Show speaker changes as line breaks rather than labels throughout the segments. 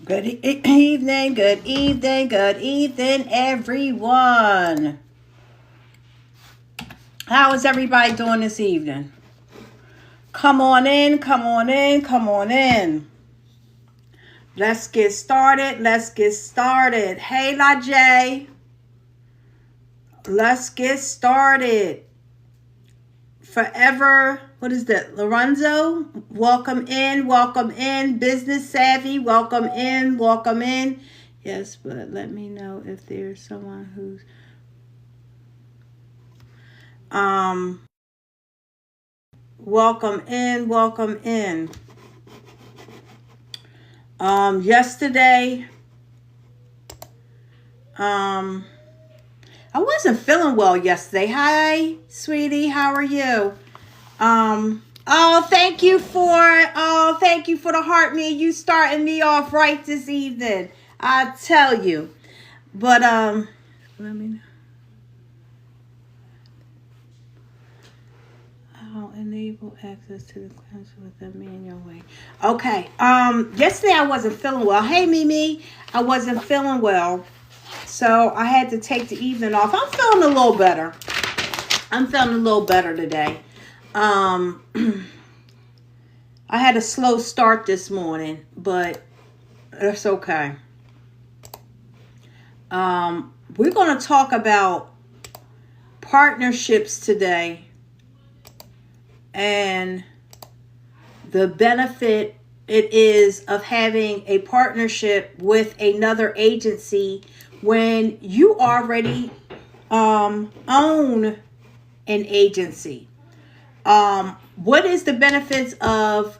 Evening, good evening, everyone. How is everybody doing this evening? Come on in, come on in, come on in. Let's get started, Hey, LaJay. Let's get started. Forever, what is that? Lorenzo, welcome in. Business Savvy, welcome in. Yes, but let me know if there's someone who's welcome in. Yesterday, I wasn't feeling well yesterday. Hi, sweetie, how are you? Thank you for the heart, me. You starting me off right this evening. I tell you. But let me know. I'll enable access to the class with the manual way. Okay. Yesterday I wasn't feeling well. Hey, Mimi, I wasn't feeling well. So I had to take the evening off. I'm feeling a little better. Today. I had a slow start this morning, but it's okay. We're going to talk about partnerships today and the benefit it is of having a partnership with another agency when you already own an agency. What is the benefits of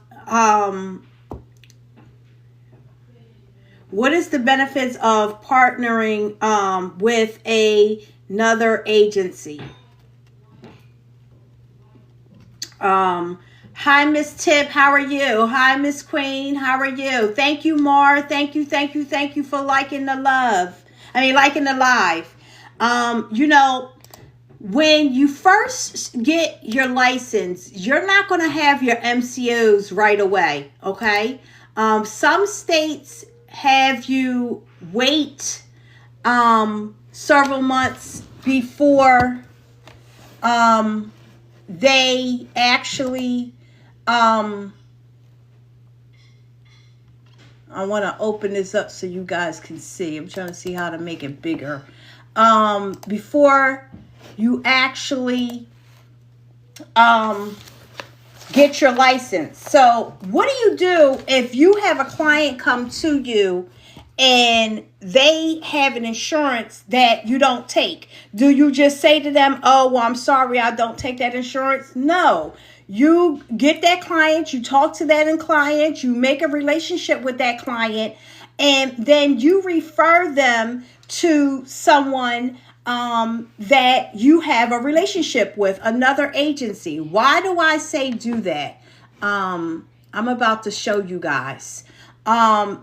partnering with another agency? Hi, Miss Tip. How are you? Hi, Miss Queen. How are you? Thank you, Mar. Thank you for liking the live. When you first get your license, you're not going to have your MCOs right away, okay? Some states have you wait several months before they actually I want to open this up so you guys can see. I'm trying to see how to make it bigger. Before you actually get your license. So what do you do if you have a client come to you and they have an insurance that you don't take? Do you just say to them, oh, well, I'm sorry, I don't take that insurance? No. You get that client, you talk to that client, you make a relationship with that client, and then you refer them to someone that you have a relationship with, another agency. Why do I say do that? I'm about to show you guys a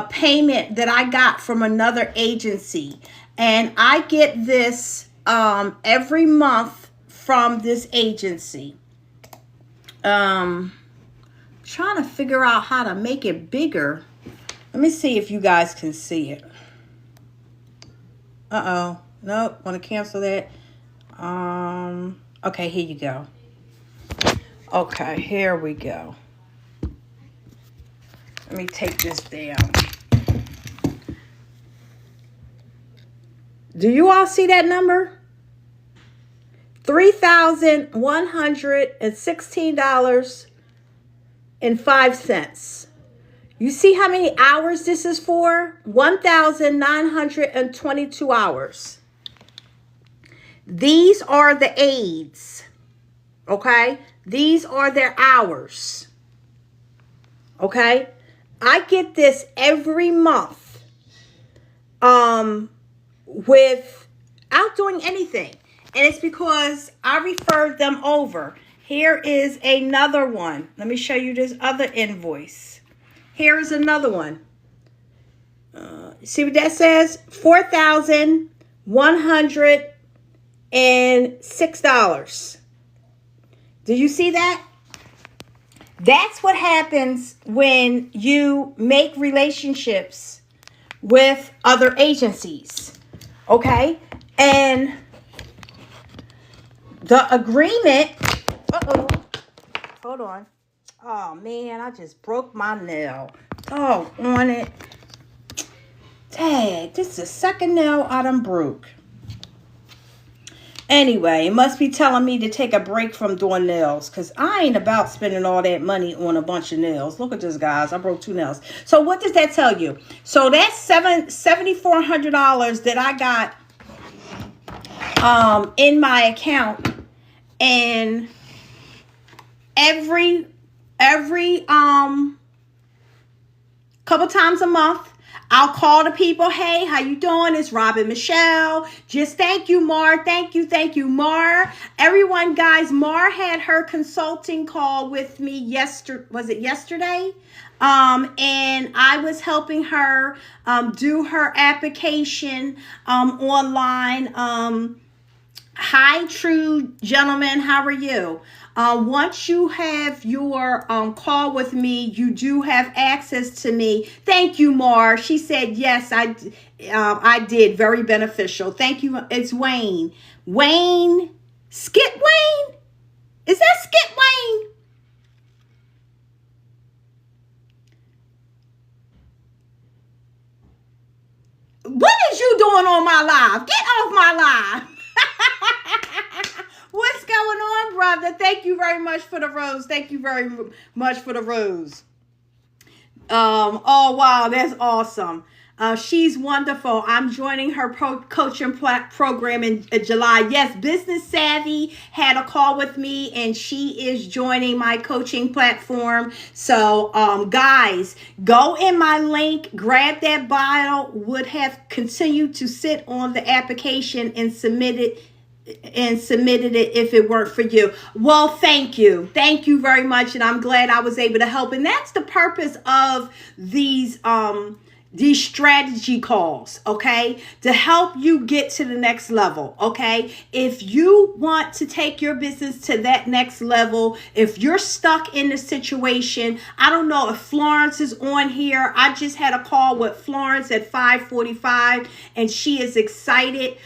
payment that I got from another agency, and I get this every month from this agency. Trying to figure out how to make it bigger. Let me see if you guys can see it. Nope, want to cancel that. Okay, here you go. Okay, here we go. Let me take this down. Do you all see that number? $3,116.05. You see how many hours this is for? 1,922 hours. These are the aides. Okay? These are their hours. Okay? I get this every month without doing anything. And it's because I referred them over. Here is another one. Let me show you this other invoice. Here is another one. See what that says? $4,106. Do you see that? That's what happens when you make relationships with other agencies. Okay? And the agreement, uh-oh, hold on. Oh man, I just broke my nail. Oh, on it. Dang, this is the second nail I done broke. Anyway, it must be telling me to take a break from doing nails because I ain't about spending all that money on a bunch of nails. Look at this, guys. I broke 2 nails. So what does that tell you? So that's $7,400 that I got in my account, and every couple times a month I'll call the people. Hey, how you doing? It's Robin Michelle. Just thank you, Mar. Thank you, Mar. Everyone, guys, Mar had her consulting call with me yesterday. Was it yesterday? And I was helping her do her application online. Hi, true gentlemen. How are you? Once you have your call with me, you do have access to me. Thank you, Mar. She said, yes, I did. Very beneficial. Thank you. It's Wayne. Wayne? Skip Wayne? Is that Skip Wayne? What is you doing on my live? Get off my live. What's going on, brother? Thank you very much for the rose. Thank you very much for the rose. Oh, wow. That's awesome. She's wonderful. I'm joining her coaching program in July. Yes, Business Savvy had a call with me, and she is joining my coaching platform. So, guys, go in my link, grab that bio, would have continued to sit on the application and submitted it if it weren't for you. Well, thank you very much, and I'm glad I was able to help. And that's the purpose of these strategy calls, okay, to help you get to the next level. Okay, if you want to take your business to that next level, if you're stuck in the situation, I don't know if Florence is on here. I just had a call with Florence at 5:45, and she is excited.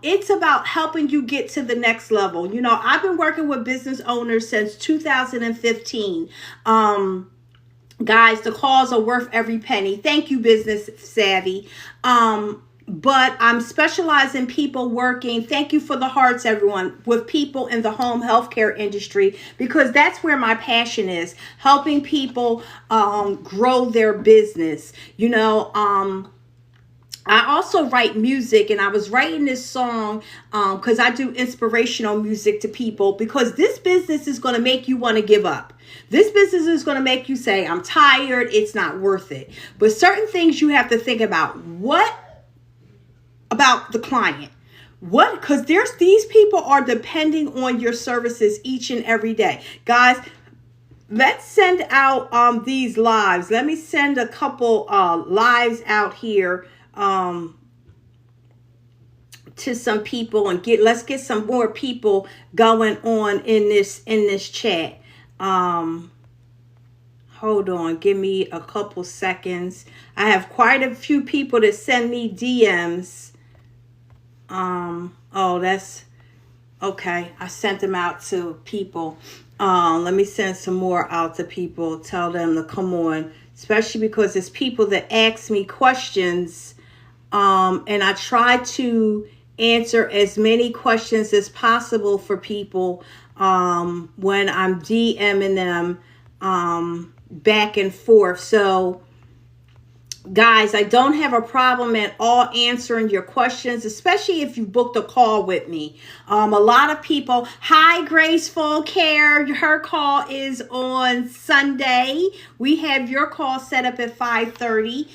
It's about helping you get to the next level. You know, I've been working with business owners since 2015. Guys, the calls are worth every penny. Thank you, Business Savvy. But I'm specializing people working. Thank you for the hearts, everyone, with people in the home healthcare industry, because that's where my passion is, helping people grow their business. You know, I also write music, and I was writing this song because I do inspirational music to people, because this business is going to make you want to give up. This business is going to make you say, I'm tired, it's not worth it. But certain things you have to think about. What about the client? What? Because these people are depending on your services each and every day. Guys, let's send out these lives. Let me send a couple lives out here to some people, and let's get some more people going on in this chat. Hold on, give me a couple seconds. I have quite a few people that send me DMs. Oh, that's okay. I sent them out to people. Let me send some more out to people. Tell them to come on, especially because it's people that ask me questions. And I try to answer as many questions as possible for people when I'm DMing them back and forth. So, guys, I don't have a problem at all answering your questions, especially if you booked a call with me. A lot of people, hi, Graceful Care, her call is on Sunday. We have your call set up at 5:30.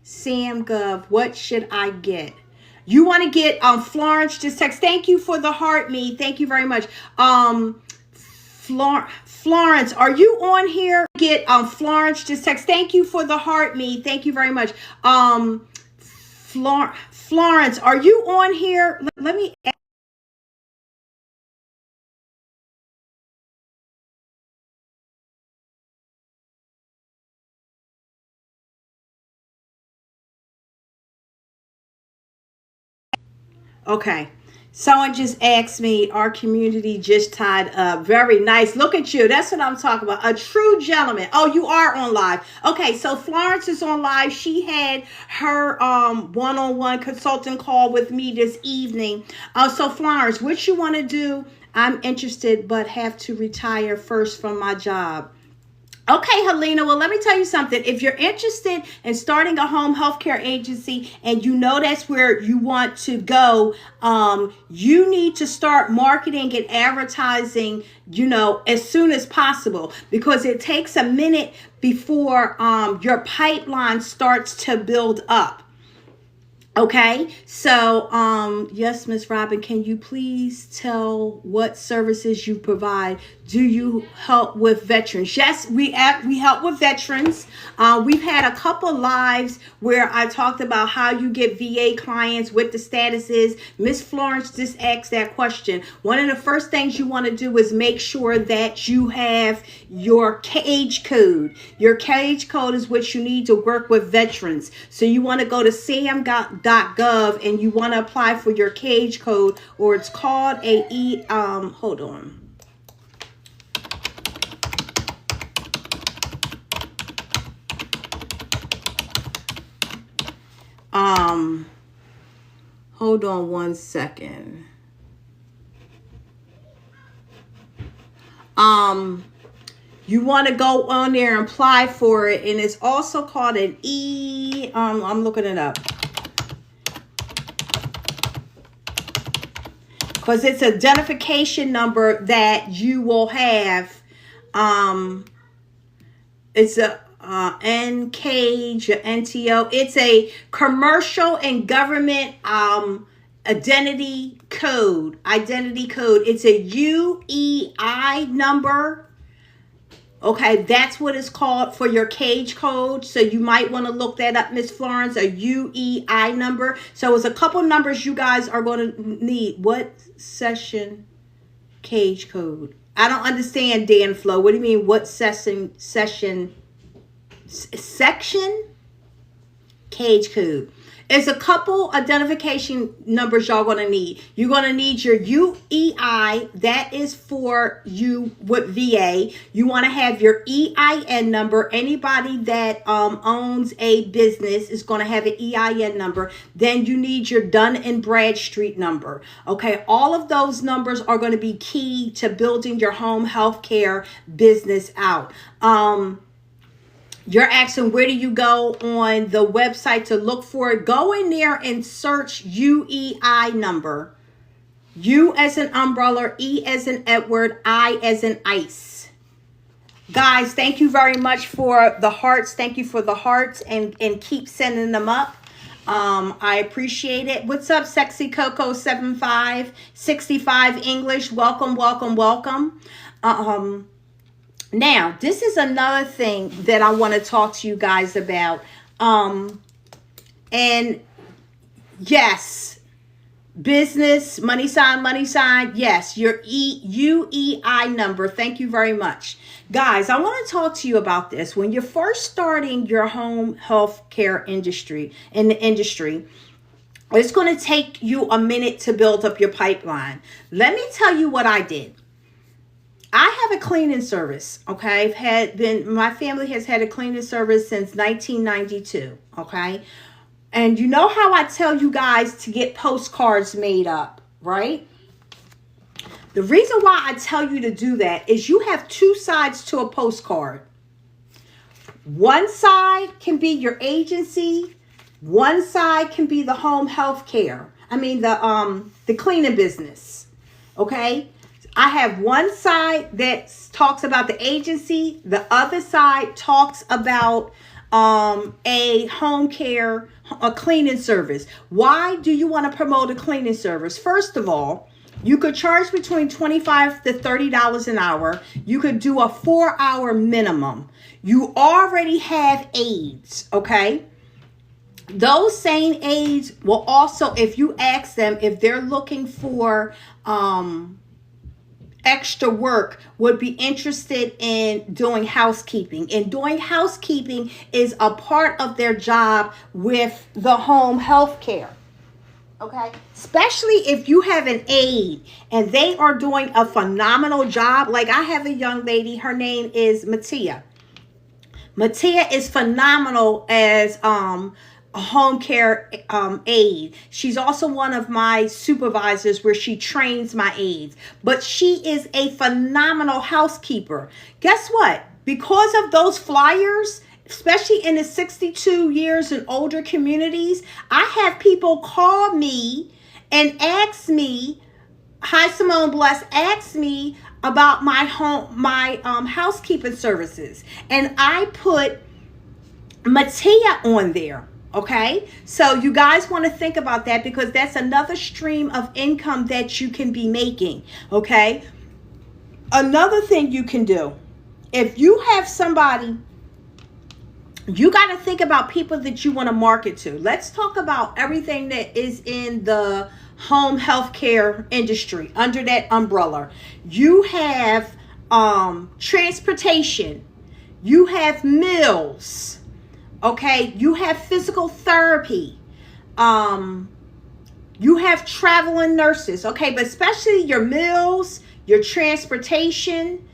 Sam Gov, what should I get? You want to get Florence, just text. Thank you for the heart, me. Thank you very much. Florence, are you on here? Get Florence, just text. Thank you for the heart, me. Thank you very much. Florence, are you on here? Let me Okay. Someone just asked me, our community just tied up. Very nice. Look at you. That's what I'm talking about. A true gentleman. Oh, you are on live. Okay, so Florence is on live. She had her one-on-one consulting call with me this evening. So Florence, what you want to do? I'm interested, but have to retire first from my job. Okay, Helena. Well, let me tell you something. If you're interested in starting a home healthcare agency and you know that's where you want to go, you need to start marketing and advertising, as soon as possible, because it takes a minute before your pipeline starts to build up. Okay, so yes, Miss Robin, can you please tell what services you provide? Do you help with veterans? Yes, we help with veterans. We've had a couple lives where I talked about how you get VA clients, what the status is. Miss Florence just asked that question. One of the first things you want to do is make sure that you have your cage code. Your cage code is what you need to work with veterans. So you want to go to sam.gov and you want to apply for your cage code, or it's called hold on. Hold on one second. You want to go on there and apply for it, and it's also called an I'm looking it up because it's an identification number that you will have. It's a NCAGE, NTO. It's a commercial and government identity code. It's a UEI number. Okay, that's what it's called for your cage code. So you might want to look that up, Miss Florence, a UEI number. So it's a couple numbers you guys are going to need. What session cage code? I don't understand, Dan Flo. What do you mean? What section cage code? It's a couple identification numbers y'all going to need. You're going to need your UEI. That is for you with VA. You want to have your EIN number. Anybody that owns a business is going to have an EIN number. Then you need your Dun and Bradstreet number. Okay, all of those numbers are going to be key to building your home healthcare business out. You're asking, where do you go on the website to look for it? Go in there and search UEI number. U as in umbrella, E as in Edward, I as in ice. Guys, thank you very much for the hearts. Thank you for the hearts, and keep sending them up. I appreciate it. What's up, Sexy Coco 7565 English? Welcome. Now, this is another thing that I want to talk to you guys about. And yes, business, money sign. Yes, your UEI number. Thank you very much. Guys, I want to talk to you about this. When you're first starting your home health care industry, it's going to take you a minute to build up your pipeline. Let me tell you what I did. I have a cleaning service, okay? My family has had a cleaning service since 1992, okay? And you know how I tell you guys to get postcards made up, right? The reason why I tell you to do that is you have two sides to a postcard. One side can be your agency. One side can be the home health care. The cleaning business, okay? I have one side that talks about the agency. The other side talks about a home care, a cleaning service. Why do you want to promote a cleaning service? First of all, you could charge between $25 to $30 an hour. You could do a 4-hour minimum. You already have aides, okay? Those same aides will also, if you ask them if they're looking for extra work, would be interested in doing housekeeping. And doing housekeeping is a part of their job with the home health care. Okay, especially if you have an aide and they are doing a phenomenal job. Like I have a young lady, her name is Matia. Matia is phenomenal as a home care aide. She's also one of my supervisors where she trains my aides. But she is a phenomenal housekeeper. Guess what? Because of those flyers, especially in the 62 years and older communities, I have people call me and ask me, hi Simone Bless, ask me about my housekeeping services. And I put Matia on there. Okay, so you guys want to think about that because that's another stream of income that you can be making. Okay, another thing you can do, if you have somebody, you got to think about people that you want to market to. Let's talk about everything that is in the home health care industry under that umbrella. You have transportation, you have meals. Okay, you have physical therapy. You have traveling nurses. Okay, but especially your meals, your transportation,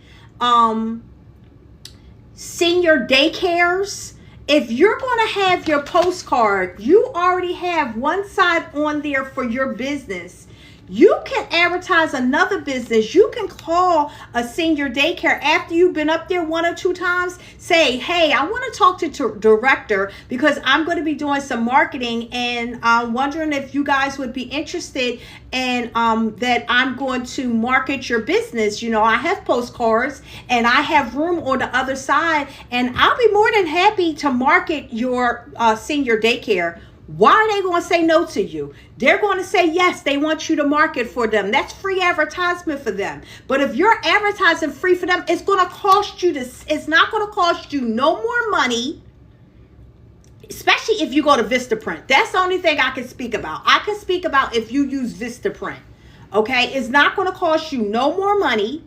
senior daycares. If you're going to have your postcard, you already have one side on there for your business. You can advertise another business. You can call a senior daycare after you've been up there one or two times. Say, hey, I want to talk to director because I'm going to be doing some marketing and I'm wondering if you guys would be interested in that I'm going to market your business. You know, I have postcards and I have room on the other side and I'll be more than happy to market your senior daycare. Why are they going to say no to you? They're going to say yes. They want you to market for them. That's free advertisement for them. But if you're advertising free for them, it's going to cost you it's not going to cost you no more money, especially if you go to Vistaprint. That's the only thing I can speak about. I can speak about if you use Vistaprint. Okay? It's not going to cost you no more money.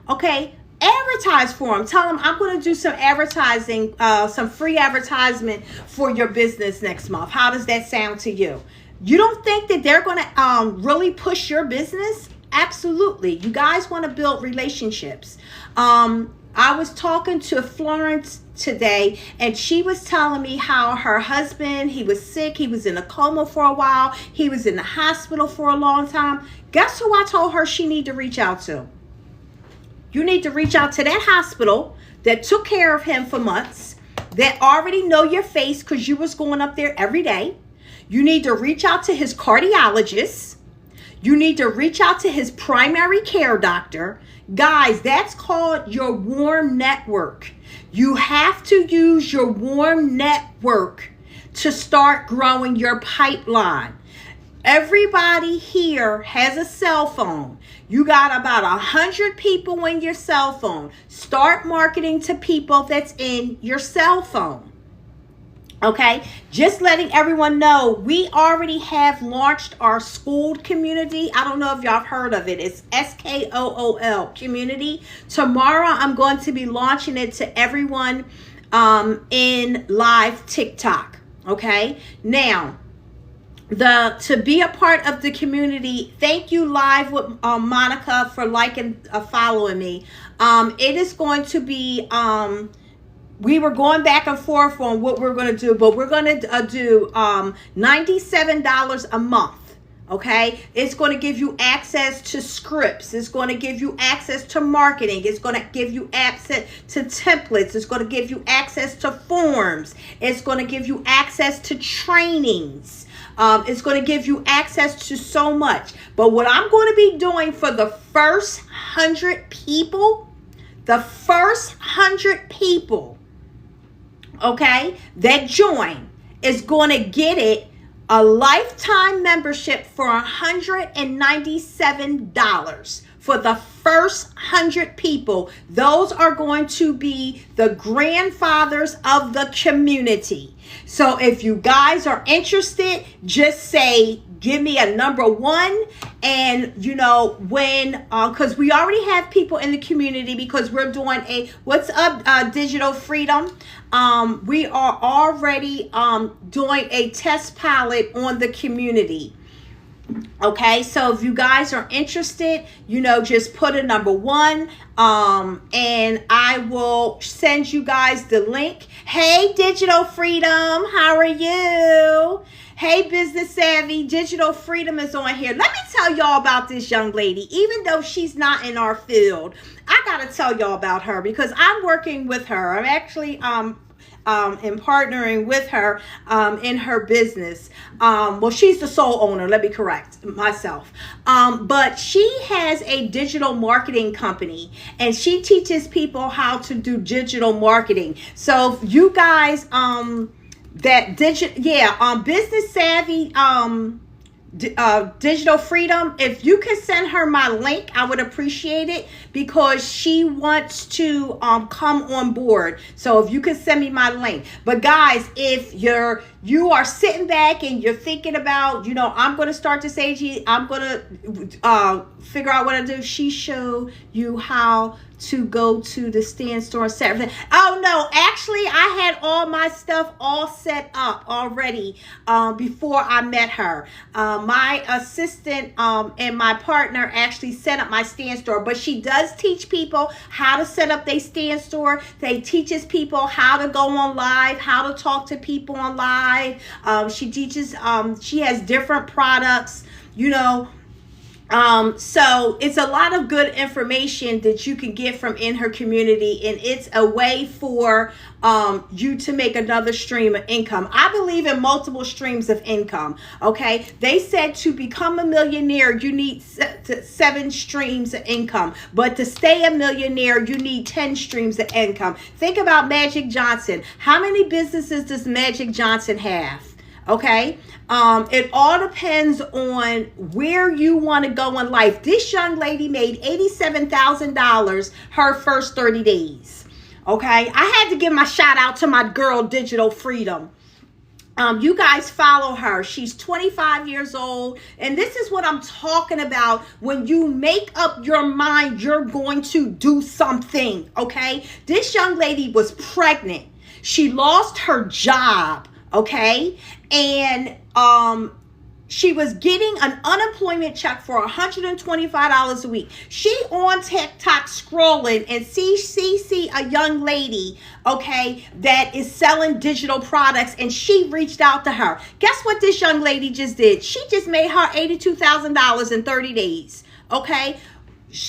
Okay? Advertise for them. Tell them I'm going to do some advertising, some free advertisement for your business next month. How does that sound to you? You don't think that they're going to really push your business? Absolutely. You guys want to build relationships. I was talking to Florence today and she was telling me how her husband, he was sick. He was in a coma for a while. He was in the hospital for a long time. Guess who I told her she need to reach out to? You need to reach out to that hospital that took care of him for months, that already know your face because you was going up there every day. You need to reach out to his cardiologist. You need to reach out to his primary care doctor. Guys, that's called your warm network. You have to use your warm network to start growing your pipeline. Everybody here has a cell phone. You got about 100 people in your cell phone. Start marketing to people that's in your cell phone. Okay, just letting everyone know, we already have launched our schooled community. I don't know if y'all have heard of it. It's SKOOL community. Tomorrow, I'm going to be launching it to everyone in live TikTok. Okay, now, to be a part of the community, thank you Live with Monica for liking, following me. It is going to be, we were going back and forth on what we're going to do, but we're going to do $97 a month. Okay, it's going to give you access to scripts. It's going to give you access to marketing. It's going to give you access to templates. It's going to give you access to forms. It's going to give you access to trainings. It's going to give you access to so much. But what I'm going to be doing for the first 100 people, okay, that join is going to get it a lifetime membership for $197 for the first 100 people. Those are going to be the grandfathers of the community. So if you guys are interested, just say, give me a number one. And, you know, when, because we already have people in the community because we're doing a, what's up, Digital Freedom? We are already doing a test pilot on the community. Okay, so if you guys are interested, just put a number one, and I will send you guys the link. Hey, Digital Freedom, how are you? Hey, Business Savvy, Digital Freedom is on here. Let me tell y'all about this young lady. Even though she's not in our field, I gotta tell y'all about her because I'm working with her. I'm actually and partnering with her in her business. Well, she's the sole owner, let me correct myself. But she has a digital marketing company and she teaches people how to do digital marketing. So if you guys Business Savvy Digital Freedom, if you can send her my link, I would appreciate it because she wants to come on board. So if you can send me my link. But guys, if you are sitting back and you're thinking about, I'm going to start this AG, I'm going to figure out what I do. She showed you how to go to the stand store and set everything. Oh no, actually I had all my stuff all set up already before I met her. My assistant and my partner actually set up my stand store, but she does teach people how to set up their stand store. They teaches people how to go on live, how to talk to people on live. She teaches, she has different products, so it's a lot of good information that you can get from in her community, and it's a way for you to make another stream of income. I believe in multiple streams of income. Okay, they said to become a millionaire you need 7 streams of income, but to stay a millionaire you need 10 streams of income. Think about Magic Johnson. How many businesses does Magic Johnson have? Okay, it all depends on where you want to go in life. This young lady made $87,000 her first 30 days. Okay, I had to give my shout out to my girl Digital Freedom. You guys follow her. She's 25 years old, and this is what I'm talking about. When you make up your mind you're going to do something. Okay, this young lady was pregnant. She lost her job. Okay, and she was getting an unemployment check for $125 a week. She on TikTok scrolling and see a young lady, okay, that is selling digital products, and she reached out to her. Guess what this young lady just did? She just made her $82,000 in 30 days. Okay,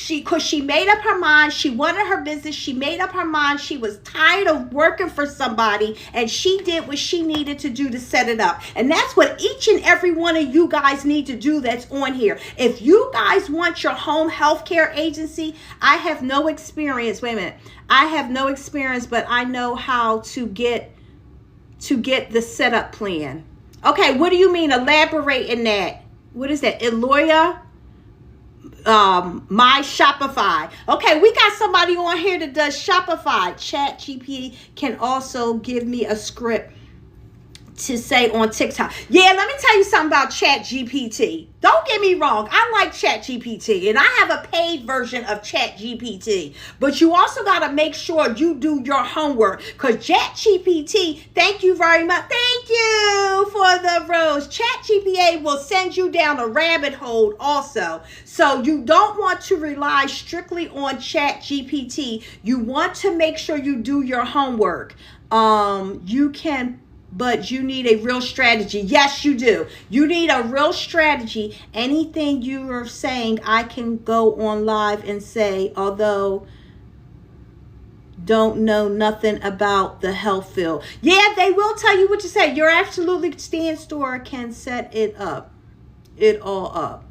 because she made up her mind. She wanted her business. She made up her mind. She was tired of working for somebody, and she did what she needed to do to set it up. And that's what each and every one of you guys need to do that's on here. If you guys want your home health care agency, I have no experience. Wait a minute. I have no experience, but I know how to get the setup plan. Okay, what do you mean? Elaborate in that. What is that? Eloya? My Shopify. Okay, we got somebody on here that does Shopify. ChatGPT can also give me a script to say on TikTok. Yeah, let me tell you something about ChatGPT. Don't get me wrong. I like ChatGPT, and I have a paid version of ChatGPT. But you also got to make sure you do your homework, because ChatGPT, thank you very much. Thank you for the rose. ChatGPT will send you down a rabbit hole also. So you don't want to rely strictly on ChatGPT. You want to make sure you do your homework. You can, but you need a real strategy. Yes, you do. You need a real strategy. Anything you are saying, I can go on live and say, although don't know nothing about the health field. Yeah, they will tell you what to say. Your absolutely stand store can set it all up.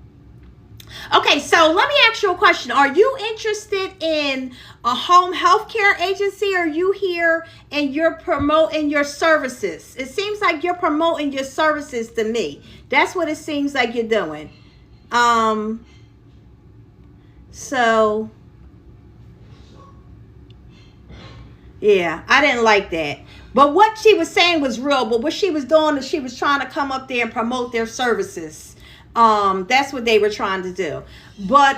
Okay, so let me ask you a question. Are you interested in a home health care agency? Or are you here and you're promoting your services? It seems like you're promoting your services to me. That's what it seems like you're doing. So yeah, I didn't like that. But what she was saying was real. But what she was doing is she was trying to come up there and promote their services. That's what they were trying to do. But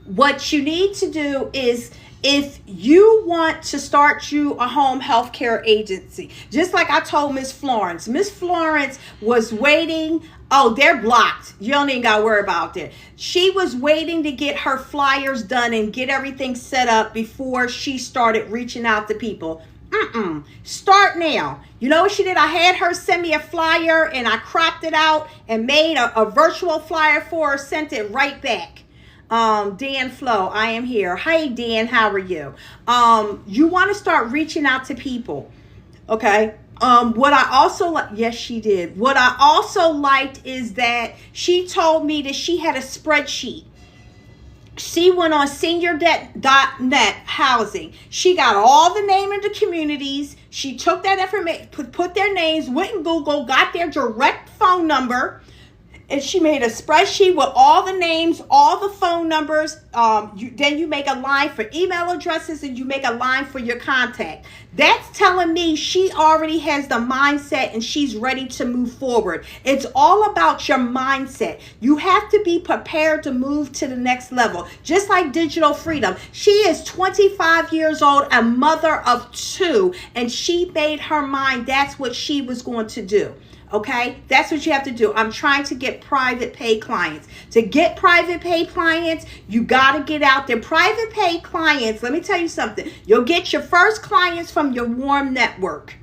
what you need to do is If you want to start you a home health care agency, just like I told Miss Florence was waiting. Oh, they're blocked. You don't even got to worry about that. She was waiting to get her flyers done and get everything set up before she started reaching out to people. Start now. You know what she did? I had her send me a flyer and I cropped it out and made a virtual flyer for her, sent it right back. Dan Flo, I am here. Hey Dan, how are you? You want to start reaching out to people. Okay. What I also yes, she did. What I also liked is that she told me that she had a spreadsheet. She went on seniornet housing. She got all the name of the communities. She took that information, put their names, went in Google, got their direct phone number, and she made a spreadsheet with all the names, all the phone numbers. Then you make a line for email addresses and you make a line for your contact. That's telling me she already has the mindset and she's ready to move forward. It's all about your mindset. You have to be prepared to move to the next level. Just like Digital Freedom. She is 25 years old, a mother of 2, and she made her mind that's what she was going to do. Okay, that's what you have to do. I'm trying to get private pay clients. To get private pay clients, you got to get out there. Private pay clients, let me tell you something. You'll get your first clients from your warm network.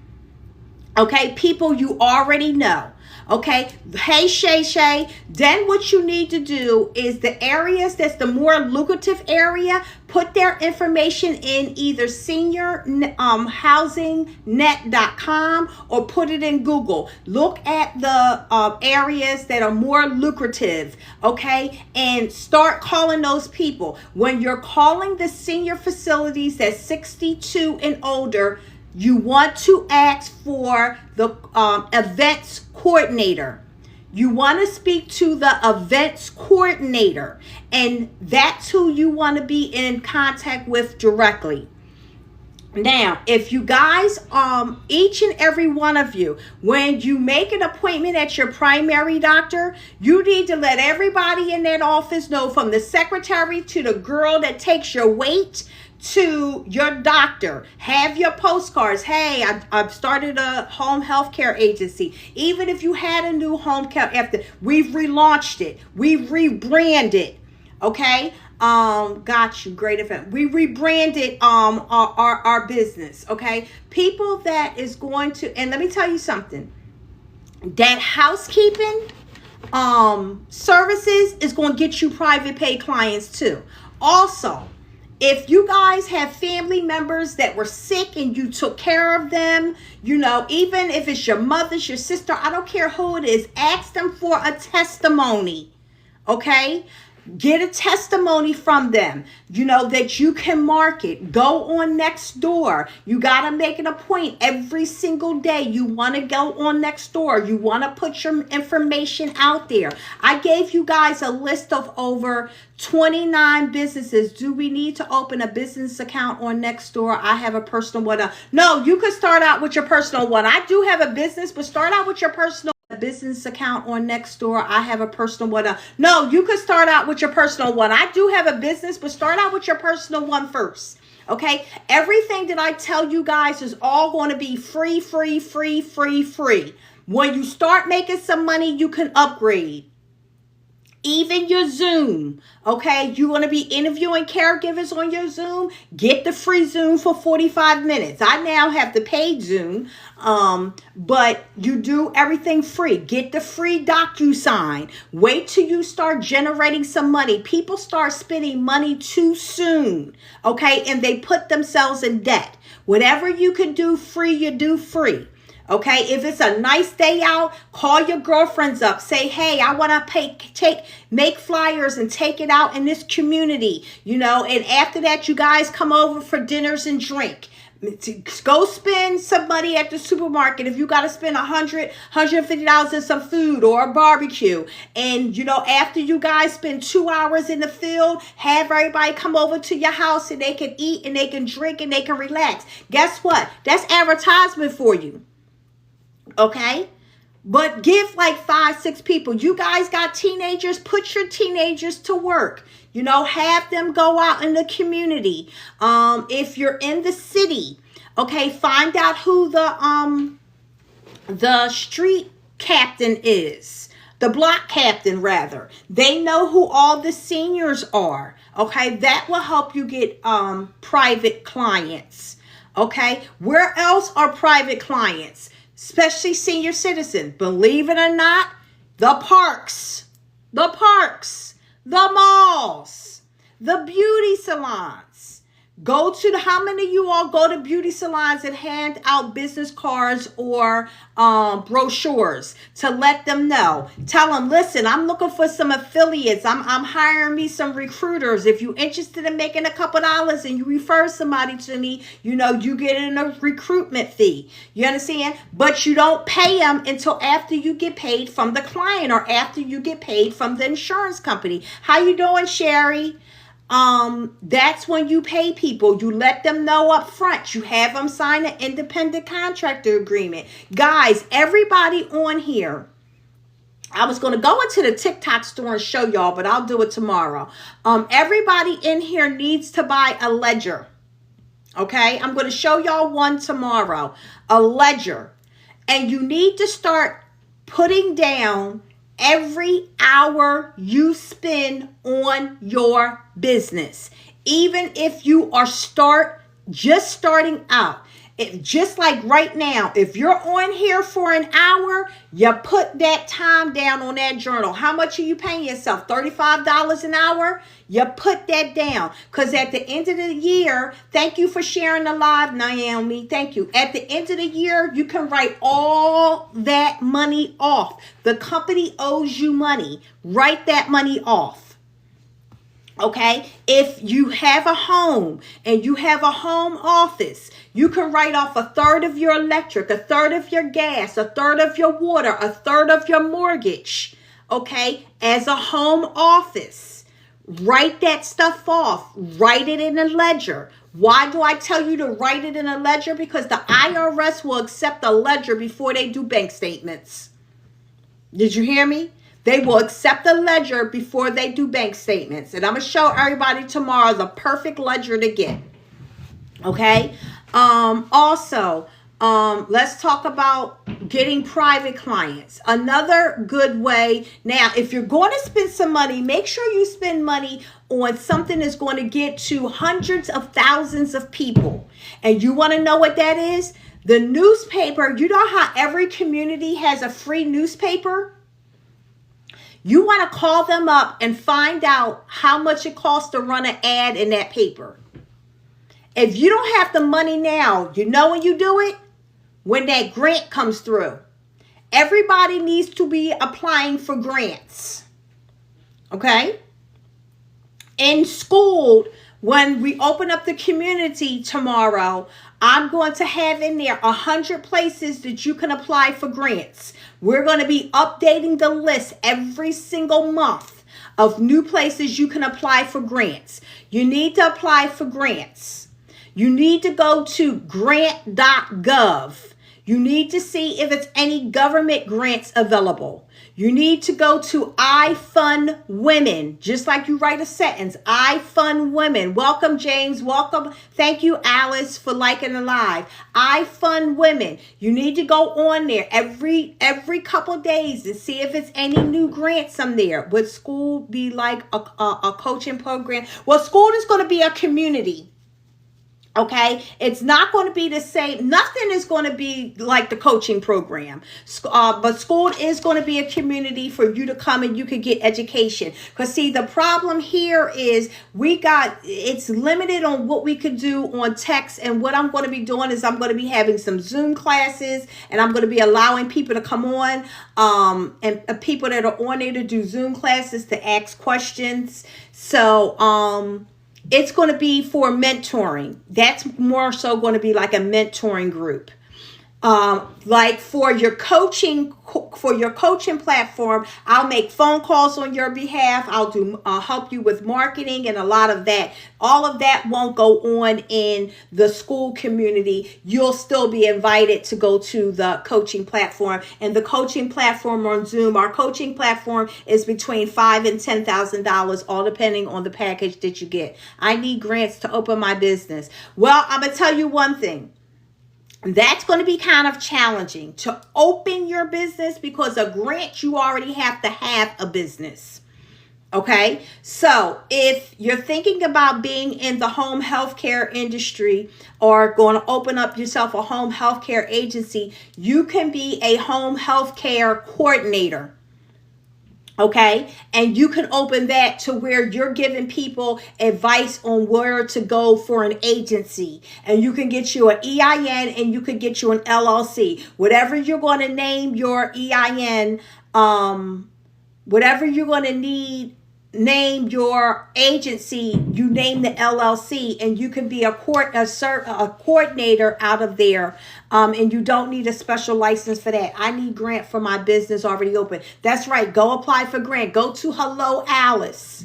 Okay, people you already know. Okay, hey Shay. Then what you need to do is the areas that's the more lucrative area, put their information in either seniorhousingnet.com or put it in Google. Look at the areas that are more lucrative, okay, and start calling those people. When you're calling the senior facilities that's 62 and older, you want to ask for the events coordinator. You want to speak to the events coordinator, and that's who you want to be in contact with directly. Now, if you guys, each and every one of you, when you make an appointment at your primary doctor, you need to let everybody in that office know, from the secretary to the girl that takes your weight to your doctor. Have your postcards. Hey, I've started a home health care agency. Even if you had a new home care, after we've relaunched it, we've rebranded. Okay. Got you. Great event. We rebranded our business. Okay. People that is going to, and let me tell you something, that housekeeping services is going to get you private pay clients too. Also, if you guys have family members that were sick and you took care of them, you know, even if it's your mother's, your sister, I don't care who it is, ask them for a testimony. Okay? Get a testimony from them, you know, that you can market. Go on Nextdoor. You got to make it a point every single day. You want to go on Nextdoor. You want to put your information out there. I gave you guys a list of over 29 businesses. Do we need to open a business account on Nextdoor? I have a personal one. No, you could start out with your personal one. I do have a business, but start out with your personal business account on Nextdoor. I have a personal one. No, you could start out with your personal one. I do have a business, but start out with your personal one first. Okay? Everything that I tell you guys is all going to be free. When you start making some money, you can upgrade. Even your Zoom, okay? You want to be interviewing caregivers on your Zoom? Get the free Zoom for 45 minutes. I now have the paid Zoom, but you do everything free. Get the free DocuSign. Wait till you start generating some money. People start spending money too soon, okay? And they put themselves in debt. Whatever you can do free, you do free. Okay, if it's a nice day out, call your girlfriends up. Say, hey, I want to make flyers and take it out in this community, you know, and after that, you guys come over for dinners and drink. Go spend some money at the supermarket. If you got to spend $150 in some food or a barbecue. And, you know, after you guys spend 2 hours in the field, have everybody come over to your house and they can eat and they can drink and they can relax. Guess what? That's advertisement for you. Okay? But give like 5, 6 people. You guys got teenagers, put your teenagers to work. You know, have them go out in the community. If you're in the city, okay, find out who the street captain is. The block captain, rather. They know who all the seniors are. Okay, that will help you get private clients. Okay, where else are private clients? Especially senior citizens. Believe it or not, the parks, the malls, the beauty salons. Go to how many of you all go to beauty salons and hand out business cards or brochures to let them know? Tell them, listen, I'm looking for some affiliates. I'm hiring me some recruiters. If you're interested in making a couple dollars and you refer somebody to me, you know, you get in a recruitment fee. You understand? But you don't pay them until after you get paid from the client or after you get paid from the insurance company. How you doing, Sherry? That's when you pay people. You let them know up front. You have them sign an independent contractor agreement. Guys, everybody on here, I was going to go into the TikTok store and show y'all, but I'll do it tomorrow. Everybody in here needs to buy a ledger. Okay, I'm going to show y'all one tomorrow, a ledger. And you need to start putting down every hour you spend on your business. Even if you are just starting out. Just like right now, if you're on here for an hour, you put that time down on that journal. How much are you paying yourself? $35 an hour? You put that down. Because at the end of the year, thank you for sharing the live, Naomi. Thank you. At the end of the year, you can write all that money off. The company owes you money. Write that money off. Okay, if you have a home and you have a home office, you can write off 1/3 of your electric, 1/3 of your gas, 1/3 of your water, 1/3 of your mortgage, okay, as a home office. Write that stuff off. Write it in a ledger. Why do I tell you to write it in a ledger? Because the IRS will accept a ledger before they do bank statements. Did you hear me? They will accept a ledger before they do bank statements. And I'm going to show everybody tomorrow the perfect ledger to get. Okay? Also, let's talk about getting private clients. Another good way. Now, if you're going to spend some money, make sure you spend money on something that's going to get to hundreds of thousands of people. And you want to know what that is? The newspaper. You know how every community has a free newspaper? You want to call them up and find out how much it costs to run an ad in that paper. If you don't have the money now, you know when you do it? When that grant comes through. Everybody needs to be applying for grants. Okay? In school, when we open up the community tomorrow, I'm going to have in there 100 places that you can apply for grants. We're going to be updating the list every single month of new places you can apply for grants. You need to apply for grants. You need to go to grant.gov. You need to see if it's any government grants available. You need to go to I Fund Women, just like you write a sentence. I Fund Women. Welcome, James. Welcome. Thank you, Alice, for liking the live. I Fund Women. You need to go on there every couple of days and see if it's any new grants on there. Would school be like a coaching program? Well, school is going to be a community. Okay, it's not going to be the same. Nothing is going to be like the coaching program. But school is going to be a community for you to come and you can get education. Because see, the problem here is it's limited on what we could do on text. And what I'm going to be doing is I'm going to be having some Zoom classes and I'm going to be allowing people to come on and people that are on there to do Zoom classes to ask questions. So, it's going to be for mentoring. That's more so going to be like a mentoring group. Like for your coaching platform, I'll make phone calls on your behalf. I'll do help you with marketing and a lot of that. All of that won't go on in the school community. You'll still be invited to go to the coaching platform, and the coaching platform on Zoom. Our coaching platform is between $5,000 and $10,000, all depending on the package that you get. I need grants to open my business. Well, I'm gonna tell you one thing. That's going to be kind of challenging to open your business, because a grant, you already have to have a business. Okay, so if you're thinking about being in the home healthcare industry or going to open up yourself a home healthcare agency, you can be a home healthcare coordinator. Okay, and you can open that to where you're giving people advice on where to go for an agency, and you can get you an EIN and you can get you an LLC. Whatever you're going to name your EIN, whatever you're going to name your agency, you name the LLC, and you can be a coordinator out of there, and you don't need a special license for that. I need grant for my business already open. That's right. Go apply for grant. Go to Hello Alice.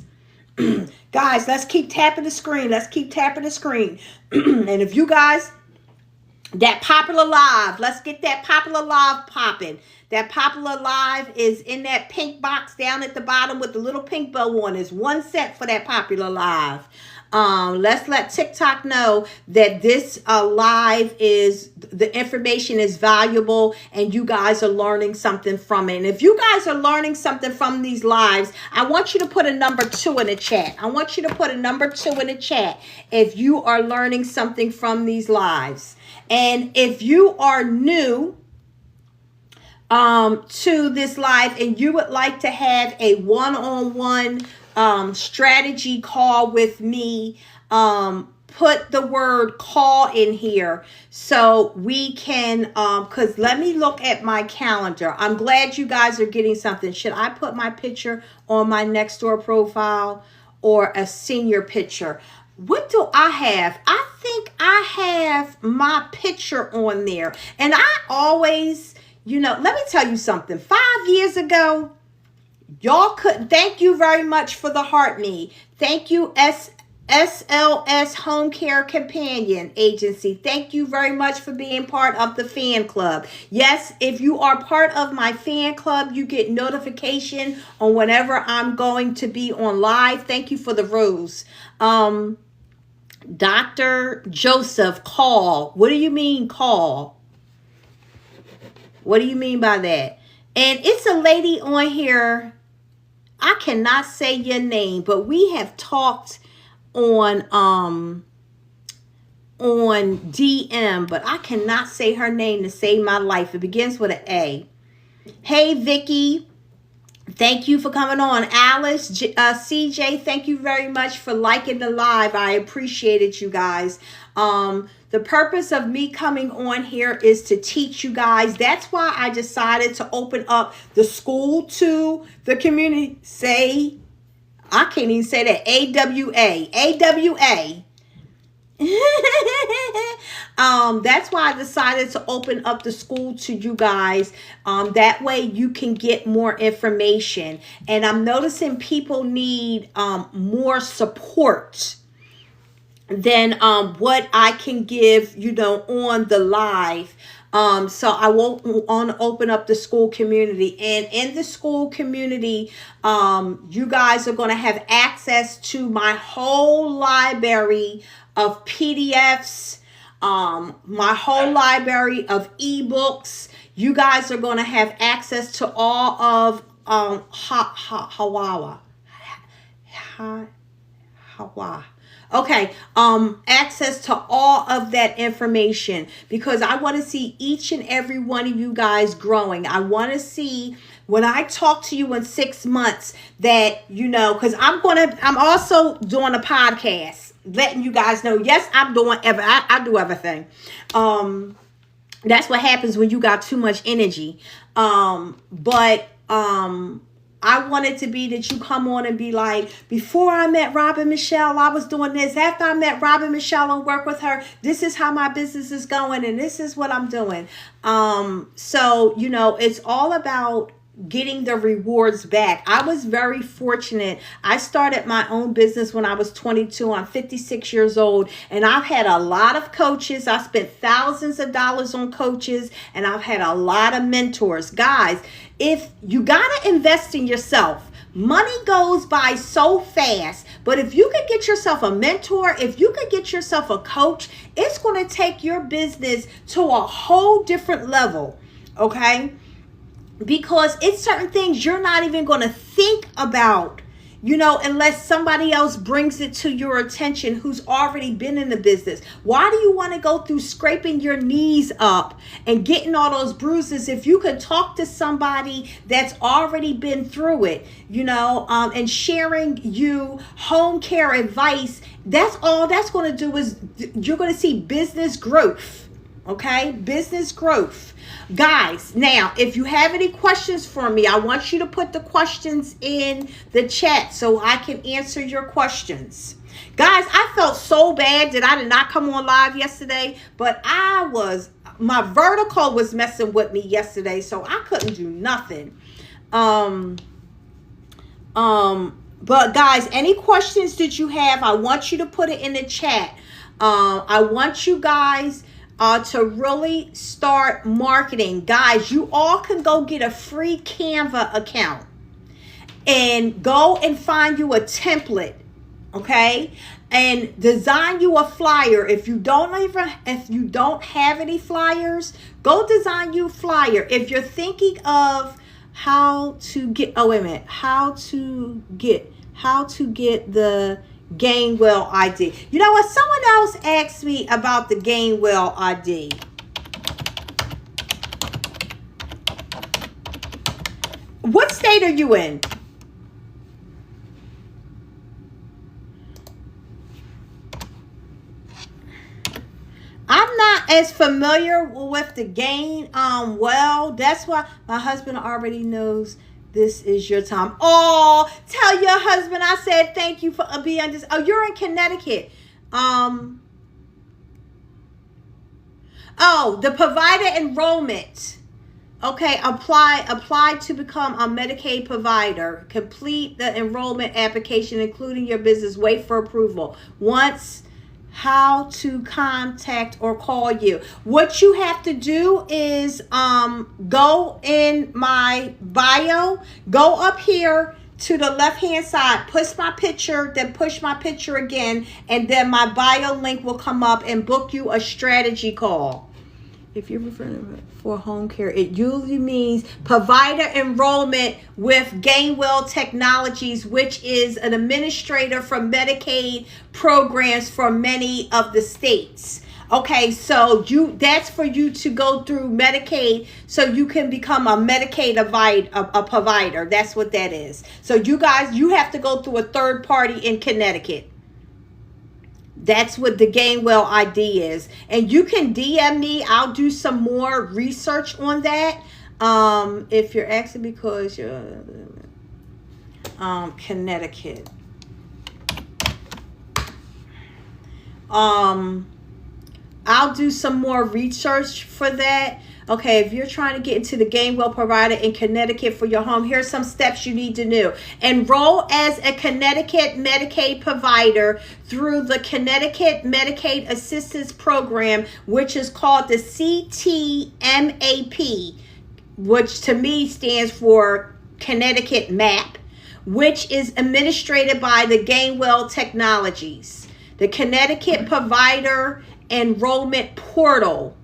Guys, let's keep tapping the screen. Let's keep tapping the screen. And if you guys, that popular live, let's get that popular live popping. That popular live is in that pink box down at the bottom with the little pink bow on. It's 1 cent for that popular live. Let's let TikTok know that this live is, the information is valuable and you guys are learning something from it. And if you guys are learning something from these lives, I want you to put a number 2 in the chat. I want you to put a number 2 in the chat if you are learning something from these lives. And if you are new to this live and you would like to have a one-on-one strategy call with me, put the word call in here so we can, because let me look at my calendar. I'm glad you guys are getting something. Should I put my picture on my Nextdoor profile or a senior picture? What do I have? I think I have my picture on there. And I always, let me tell you something. 5 years ago, y'all couldn't. Thank you very much for the heart me. Thank you, SLS Home Care Companion Agency. Thank you very much for being part of the fan club. Yes, if you are part of my fan club, you get notification on whenever I'm going to be on live. Thank you for the rose. Dr. Joseph, call. What do you mean call? What do you mean by that? And it's a lady on here. I cannot say your name, but we have talked on DM, but I cannot say her name to save my life. It begins with an A. Hey, Vicky. Thank you for coming on. Alice, CJ, thank you very much for liking the live. I appreciate it, you guys. The purpose of me coming on here is to teach you guys. That's why I decided to open up the school to the community. I can't even say that. AWA. That's why I decided to open up the school to you guys. That way you can get more information. And I'm noticing people need more support than what I can give, on the live. So I want to open up the school community. And in the school community, you guys are going to have access to my whole library of PDFs, my whole library of ebooks. You guys are going to have access to all of Hawa. Okay, access to all of that information, because I want to see each and every one of you guys growing. I want to see when I talk to you in 6 months that, because I'm also doing a podcast, letting you guys know, yes, I'm doing I do everything. That's what happens when you got too much energy. But I want it to be that you come on and be like, before I met Robin Michelle, I was doing this. After I met Robin Michelle and work with her, this is how my business is going and this is what I'm doing. So, you know, it's all about getting the rewards back. I was very fortunate. I started my own business when I was 22. I'm 56 years old, and I've had a lot of coaches. I spent thousands of dollars on coaches, and I've had a lot of mentors. Guys, if you got to invest in yourself, money goes by so fast, but if you could get yourself a mentor, if you could get yourself a coach, it's going to take your business to a whole different level, okay? Because it's certain things you're not even going to think about, you know, unless somebody else brings it to your attention who's already been in the business. Why do you want to go through scraping your knees up and getting all those bruises if you could talk to somebody that's already been through it, you know, and sharing you home care advice? That's all that's going to do is you're going to see business growth, okay? Business growth. Guys, now, if you have any questions for me, I want you to put the questions in the chat so I can answer your questions. Guys, I felt so bad that I did not come on live yesterday, but my vertical was messing with me yesterday, so I couldn't do nothing. But guys, any questions that you have, I want you to put it in the chat. I want you guys to really start marketing. Guys, you all can go get a free Canva account and go and find you a template, okay? And design you a flyer. If you don't have any flyers, go design you a flyer. If you're thinking of how to get the Gainwell ID. You know what? Someone else asked me about the Gainwell ID. What state are you in? I'm not as familiar with the Gainwell. That's why my husband already knows this is your time. Oh, tell your husband I said thank you for being this. Oh, you're in Connecticut. Oh, the provider enrollment. Okay, apply to become a Medicaid provider. Complete the enrollment application, including your business. Wait for approval. Once, how to contact or call you. What you have to do is go in my bio, go up here to the left hand side, push my picture, then push my picture again, and then my bio link will come up and book you a strategy call. If you're referring for home care, it usually means provider enrollment with Gainwell Technologies, which is an administrator for Medicaid programs for many of the states. Okay, so that's for you to go through Medicaid so you can become a Medicaid provider. That's what that is. So you guys, you have to go through a third party in Connecticut. That's what the Gainwell ID is. And you can DM me. I'll do some more research on that. If you're asking because you're Connecticut. I'll do some more research for that. Okay, if you're trying to get into the Gainwell provider in Connecticut for your home, here's some steps you need to know. Enroll as a Connecticut Medicaid provider through the Connecticut Medicaid Assistance Program, which is called the CTMAP, which to me stands for Connecticut MAP, which is administered by the Gainwell Technologies. The Connecticut Provider Enrollment Portal.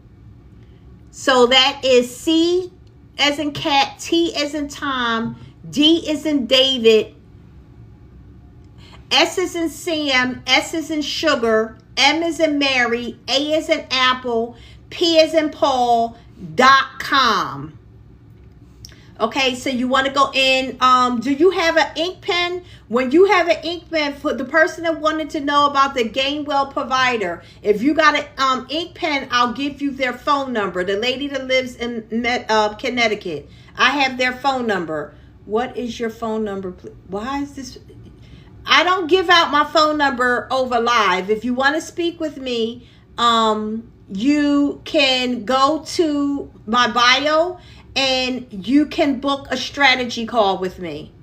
So that is C as in cat, T as in Tom, D as in David, S as in Sam, S as in sugar, M as in Mary, A as in Apple, P as in Paul.com. Okay, so you want to go in. Do you have an ink pen? When you have an ink pen, for the person that wanted to know about the Gainwell provider, if you got an ink pen, I'll give you their phone number. The lady that lives in Connecticut, I have their phone number. What is your phone number? Why is this? I don't give out my phone number over live. If you want to speak with me, you can go to my bio and you can book a strategy call with me.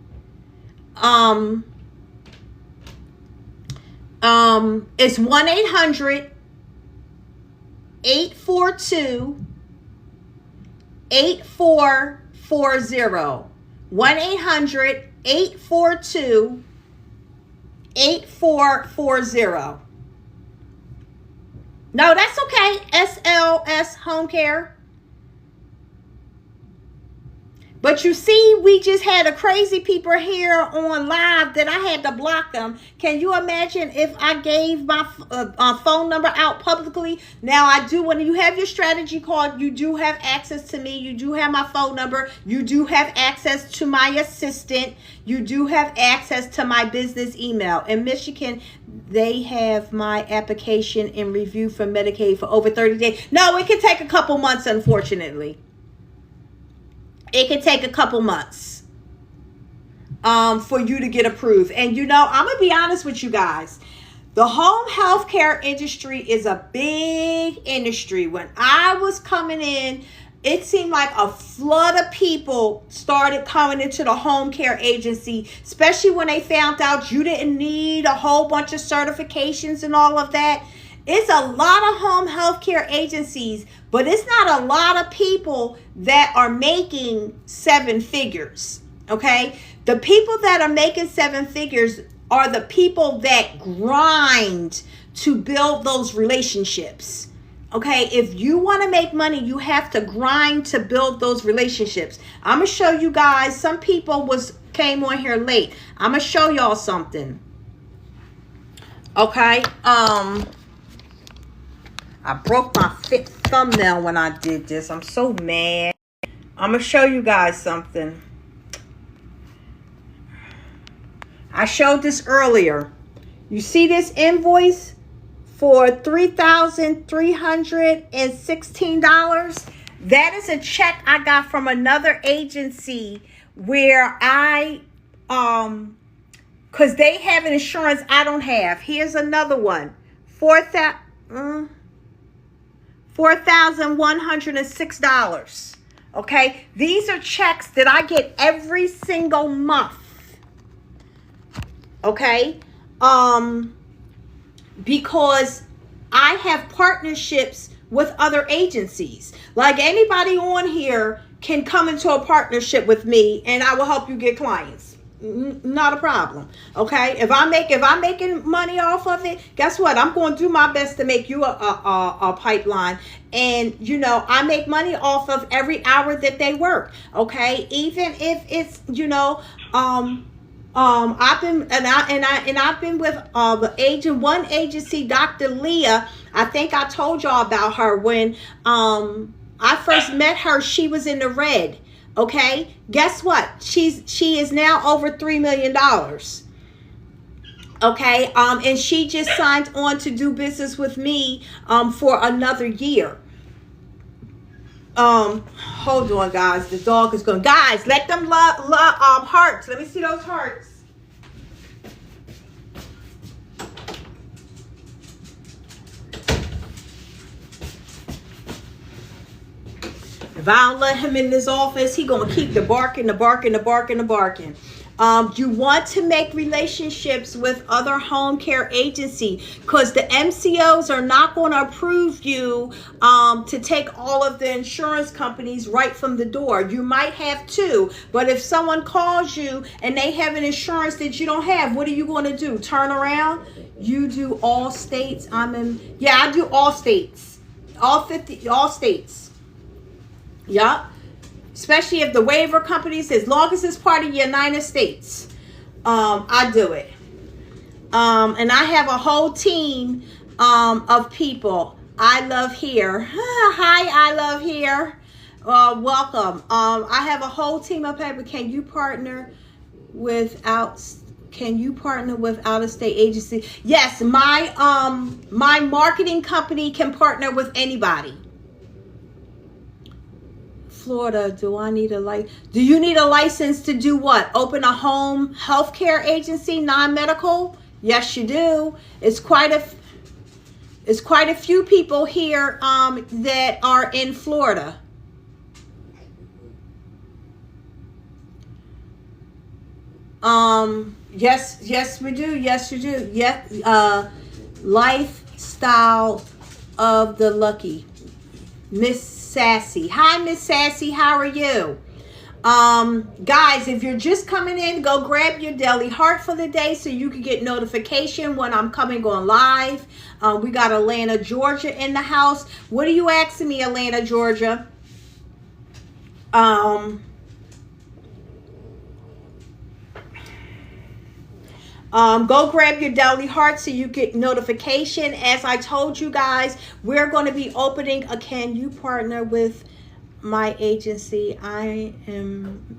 It's 1-800-842-8440. 1-800-842-8440. No, that's okay. SLS Home Care. But you see, we just had a crazy people here on live that I had to block them. Can you imagine if I gave my phone number out publicly? Now, I do, when you have your strategy call, you do have access to me. You do have my phone number. You do have access to my assistant. You do have access to my business email. In Michigan, they have my application in review for Medicaid for over 30 days. No, it can take a couple months, unfortunately. It can take a couple months for you to get approved. And you know, I'm going to be honest with you guys. The home health care industry is a big industry. When I was coming in, it seemed like a flood of people started coming into the home care agency, especially when they found out you didn't need a whole bunch of certifications and all of that. It's a lot of home health care agencies, but it's not a lot of people that are making 7 figures, okay? The people that are making 7 figures are the people that grind to build those relationships, okay? If you want to make money, you have to grind to build those relationships. I'm going to show you guys. Some people came on here late. I'm going to show y'all something, okay? I broke my thumbnail when I did this. I'm so mad. I'm going to show you guys something. I showed this earlier. You see this invoice for $3,316? That is a check I got from another agency where because they have an insurance I don't have. Here's another one. $4,106. Okay, these are checks that I get every single month. Okay, because I have partnerships with other agencies. Like anybody on here can come into a partnership with me, and I will help you get clients. Not a problem. Okay, if I'm making money off of it, guess what? I'm going to do my best to make you a pipeline. And you know, I make money off of every hour that they work. Okay, even if it's, you know, I've been I've been with one agency, Dr. Leah. I think I told y'all about her when I first met her. She was in the red. Okay, guess what? She is now over $3 million. Okay, and she just signed on to do business with me for another year. Hold on, guys. The dog is going. Guys, let them love hearts. Let me see those hearts. If I don't let him in this office, he gonna keep the barking. You want to make relationships with other home care agency, because the MCOs are not going to approve you to take all of the insurance companies right from the door. You might have 2, but if someone calls you and they have an insurance that you don't have, what are you going to do? Turn around? You do all states. I do all states, all states. Yup. Especially if the waiver companies, as long as it's part of the United States, I do it. And I have a whole team of people. I love here. Hi, I love here. Welcome. I have a whole team of people. Can you partner with out of state agency? Yes, my marketing company can partner with anybody. Florida, do I need a do you need a license to do what? Open a home healthcare agency, non-medical? Yes, you do. It's quite a few people here that are in Florida. Yes, we do. Yes, you do. Yes, lifestyle of the lucky. Miss Sassy. Hi, Miss Sassy. How are you? Guys, if you're just coming in, go grab your daily heart for the day so you can get notification when I'm coming on live. We got Atlanta, Georgia in the house. What are you asking me, Atlanta, Georgia? Go grab your daily heart so you get notification. As I told you guys, we're going to be opening a Can You Partner with My Agency? I'm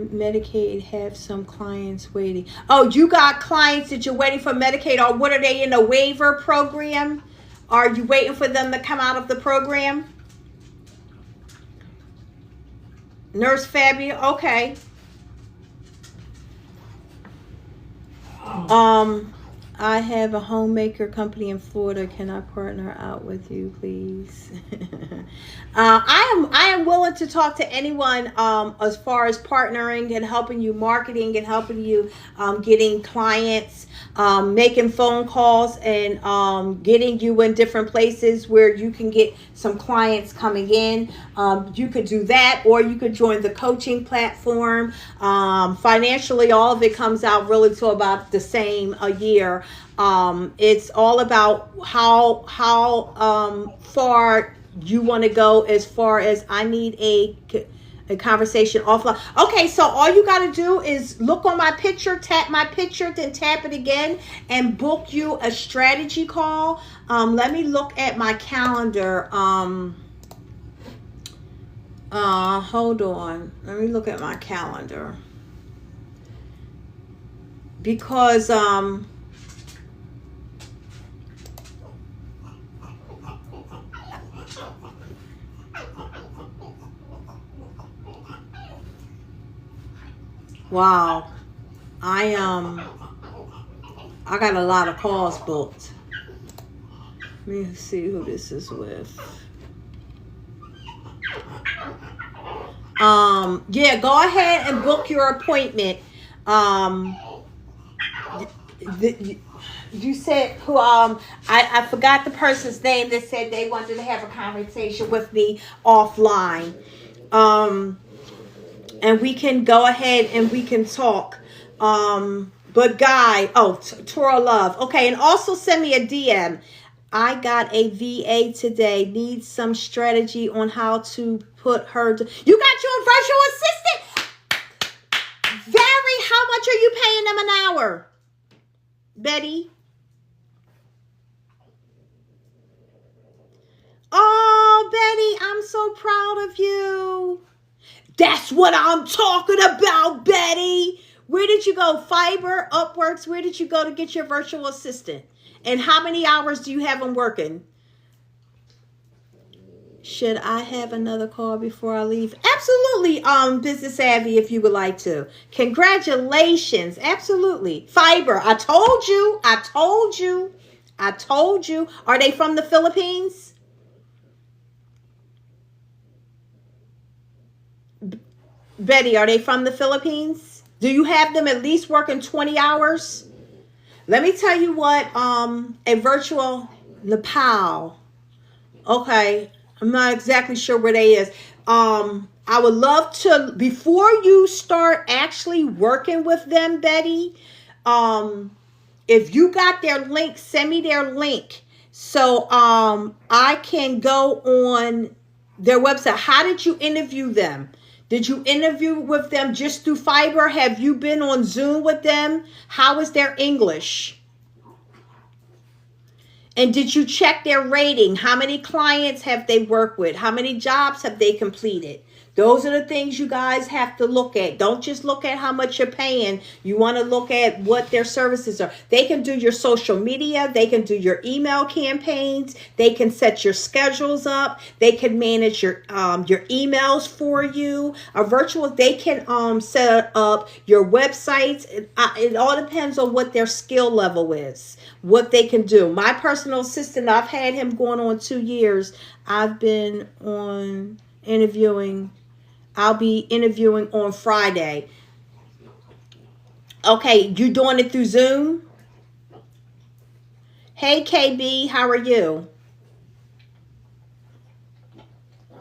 Medicaid, have some clients waiting. Oh, you got clients that you're waiting for Medicaid, or what, are they in a waiver program? Are you waiting for them to come out of the program? Nurse Fabia, okay. I have a homemaker company in Florida. Can I partner out with you, please? I am willing to talk to anyone as far as partnering and helping you marketing and helping you getting clients, making phone calls and getting you in different places where you can get some clients coming in. You could do that, or you could join the coaching platform. Financially, all of it comes out really to about the same a year. It's all about how far you want to go as far as I need a conversation offline. Okay, so all you got to do is look on my picture, tap my picture, then tap it again and book you a strategy call. Let me look at my calendar. Hold on. Let me look at my calendar. Because wow, I got a lot of calls booked. Let me see who this is with. Yeah, go ahead and book your appointment. You said who? I forgot the person's name that said they wanted to have a conversation with me offline. And we can go ahead and we can talk. But Guy, Tora Love. Okay, and also send me a DM. I got a VA today. Needs some strategy on how to put her to... You got your virtual assistant? How much are you paying them an hour, Betty? Oh, Betty, I'm so proud of you. That's what I'm talking about, Betty. Where did you go? Fiverr, Upworks? Where did you go to get your virtual assistant? And how many hours do you have them working? Should I have another call before I leave? Absolutely, Business Savvy, if you would like to. Congratulations. Absolutely. Fiverr. I told you. Are they from the Philippines? Betty, are they from the Philippines? Do you have them at least working 20 hours? Let me tell you what, a virtual Nepal. Okay, I'm not exactly sure where they is. I would love to, before you start actually working with them, Betty, if you got their link, send me their link so I can go on their website. How did you interview them? Did you interview with them just through Fiverr? Have you been on Zoom with them? How is their English? And did you check their rating? How many clients have they worked with? How many jobs have they completed? Those are the things you guys have to look at. Don't just look at how much you're paying. You want to look at what their services are. They can do your social media. They can do your email campaigns. They can set your schedules up. They can manage your emails for you. A virtual, they can set up your websites. It all depends on what their skill level is, what they can do. My personal assistant, I've had him going on 2 years. I've been on interviewing. I'll be interviewing on Friday. Okay, you doing it through Zoom? Hey, KB, how are you?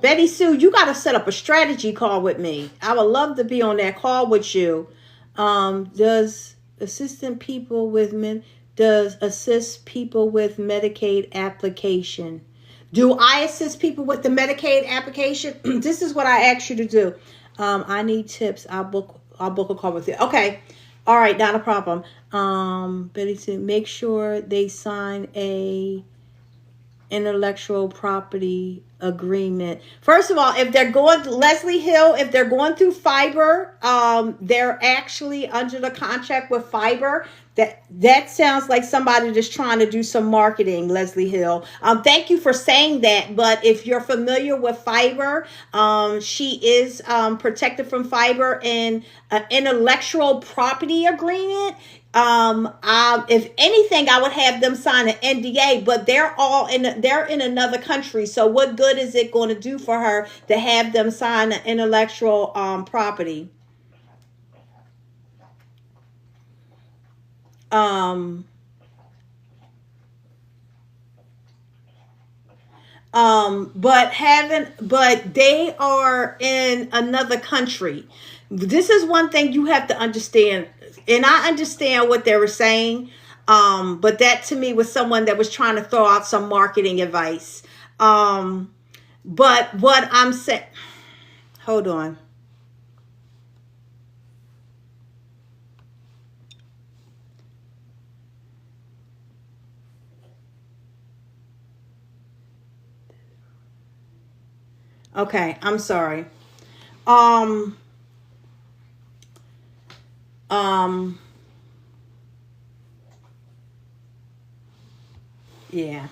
Betty Sue, you got to set up a strategy call with me. I would love to be on that call with you. Does assist people with Medicaid application? Do I assist people with the Medicaid application? This is what I asked you to do. I need tips. I'll book a call with you. Okay. All right, not a problem. Betty said, make sure they sign a intellectual property agreement. First of all, if they're going to Leslie Hill, if they're going through fiber, they're actually under the contract with fiber. That sounds like somebody just trying to do some marketing, Leslie Hill. Thank you for saying that. But if you're familiar with fiber, she is protected from fiber in an intellectual property agreement. If anything, I would have them sign an NDA, but they're in another country. So what good is it going to do for her to have them sign an intellectual property? But they are in another country. This is one thing you have to understand, and I understand what they were saying. But that to me was someone that was trying to throw out some marketing advice. But what I'm saying, hold on. Okay, I'm sorry. Um, yeah.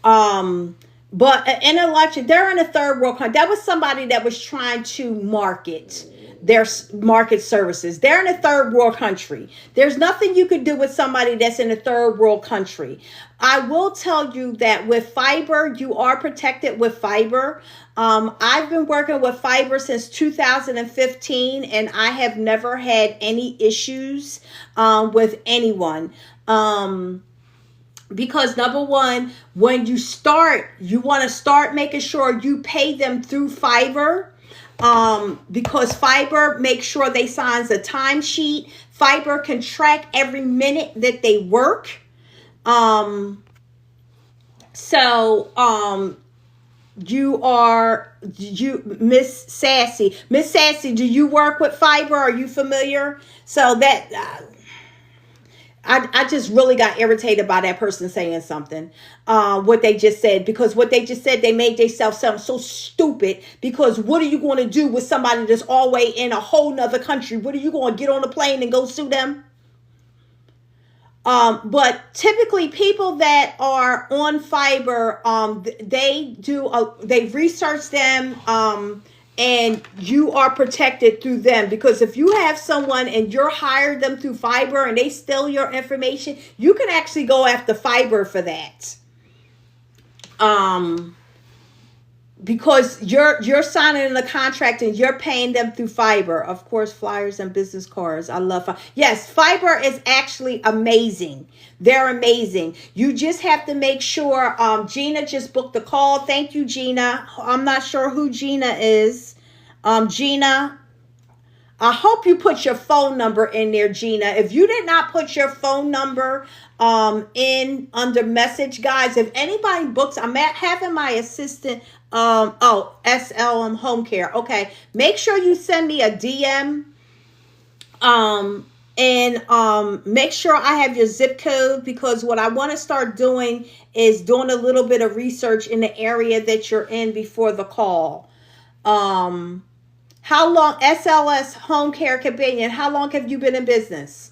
But in election, they're in a third world country. That was somebody that was trying to market their market services. They're in a third world country. There's nothing you could do with somebody that's in a third world country. I will tell you that with fiber, you are protected with fiber. I've been working with fiber since 2015, and I have never had any issues with anyone. Because number one, when you start, you want to start making sure you pay them through fiber. Because fiber makes sure they signs a timesheet. Fiber can track every minute that they work. Miss Sassy, do you work with fiber? Are you familiar? So that, I just really got irritated by that person saying something, what they just said, because what they just said, they made themselves sound so stupid. Because what are you going to do with somebody that's always in a whole nother country? What are you going to get on a plane and go sue them? But typically people that are on fiber, they research them, and you are protected through them. Because if you have someone and you're hired them through fiber and they steal your information, you can actually go after fiber for that. Because you're signing the contract and you're paying them through fiber. Of course, flyers and business cards. I love fiber. Yes, fiber is actually amazing. They're amazing. You just have to make sure. Gina just booked a call. Thank you, Gina. I'm not sure who Gina is. Gina, I hope you put your phone number in there, Gina. If you did not put your phone number in under message, guys, if anybody books, I'm having my assistant SLM home care. Okay, make sure you send me a DM, and make sure I have your zip code, because what I want to start doing is doing a little bit of research in the area that you're in before the call. How long, SLS Home Care Companion, how long have you been in business?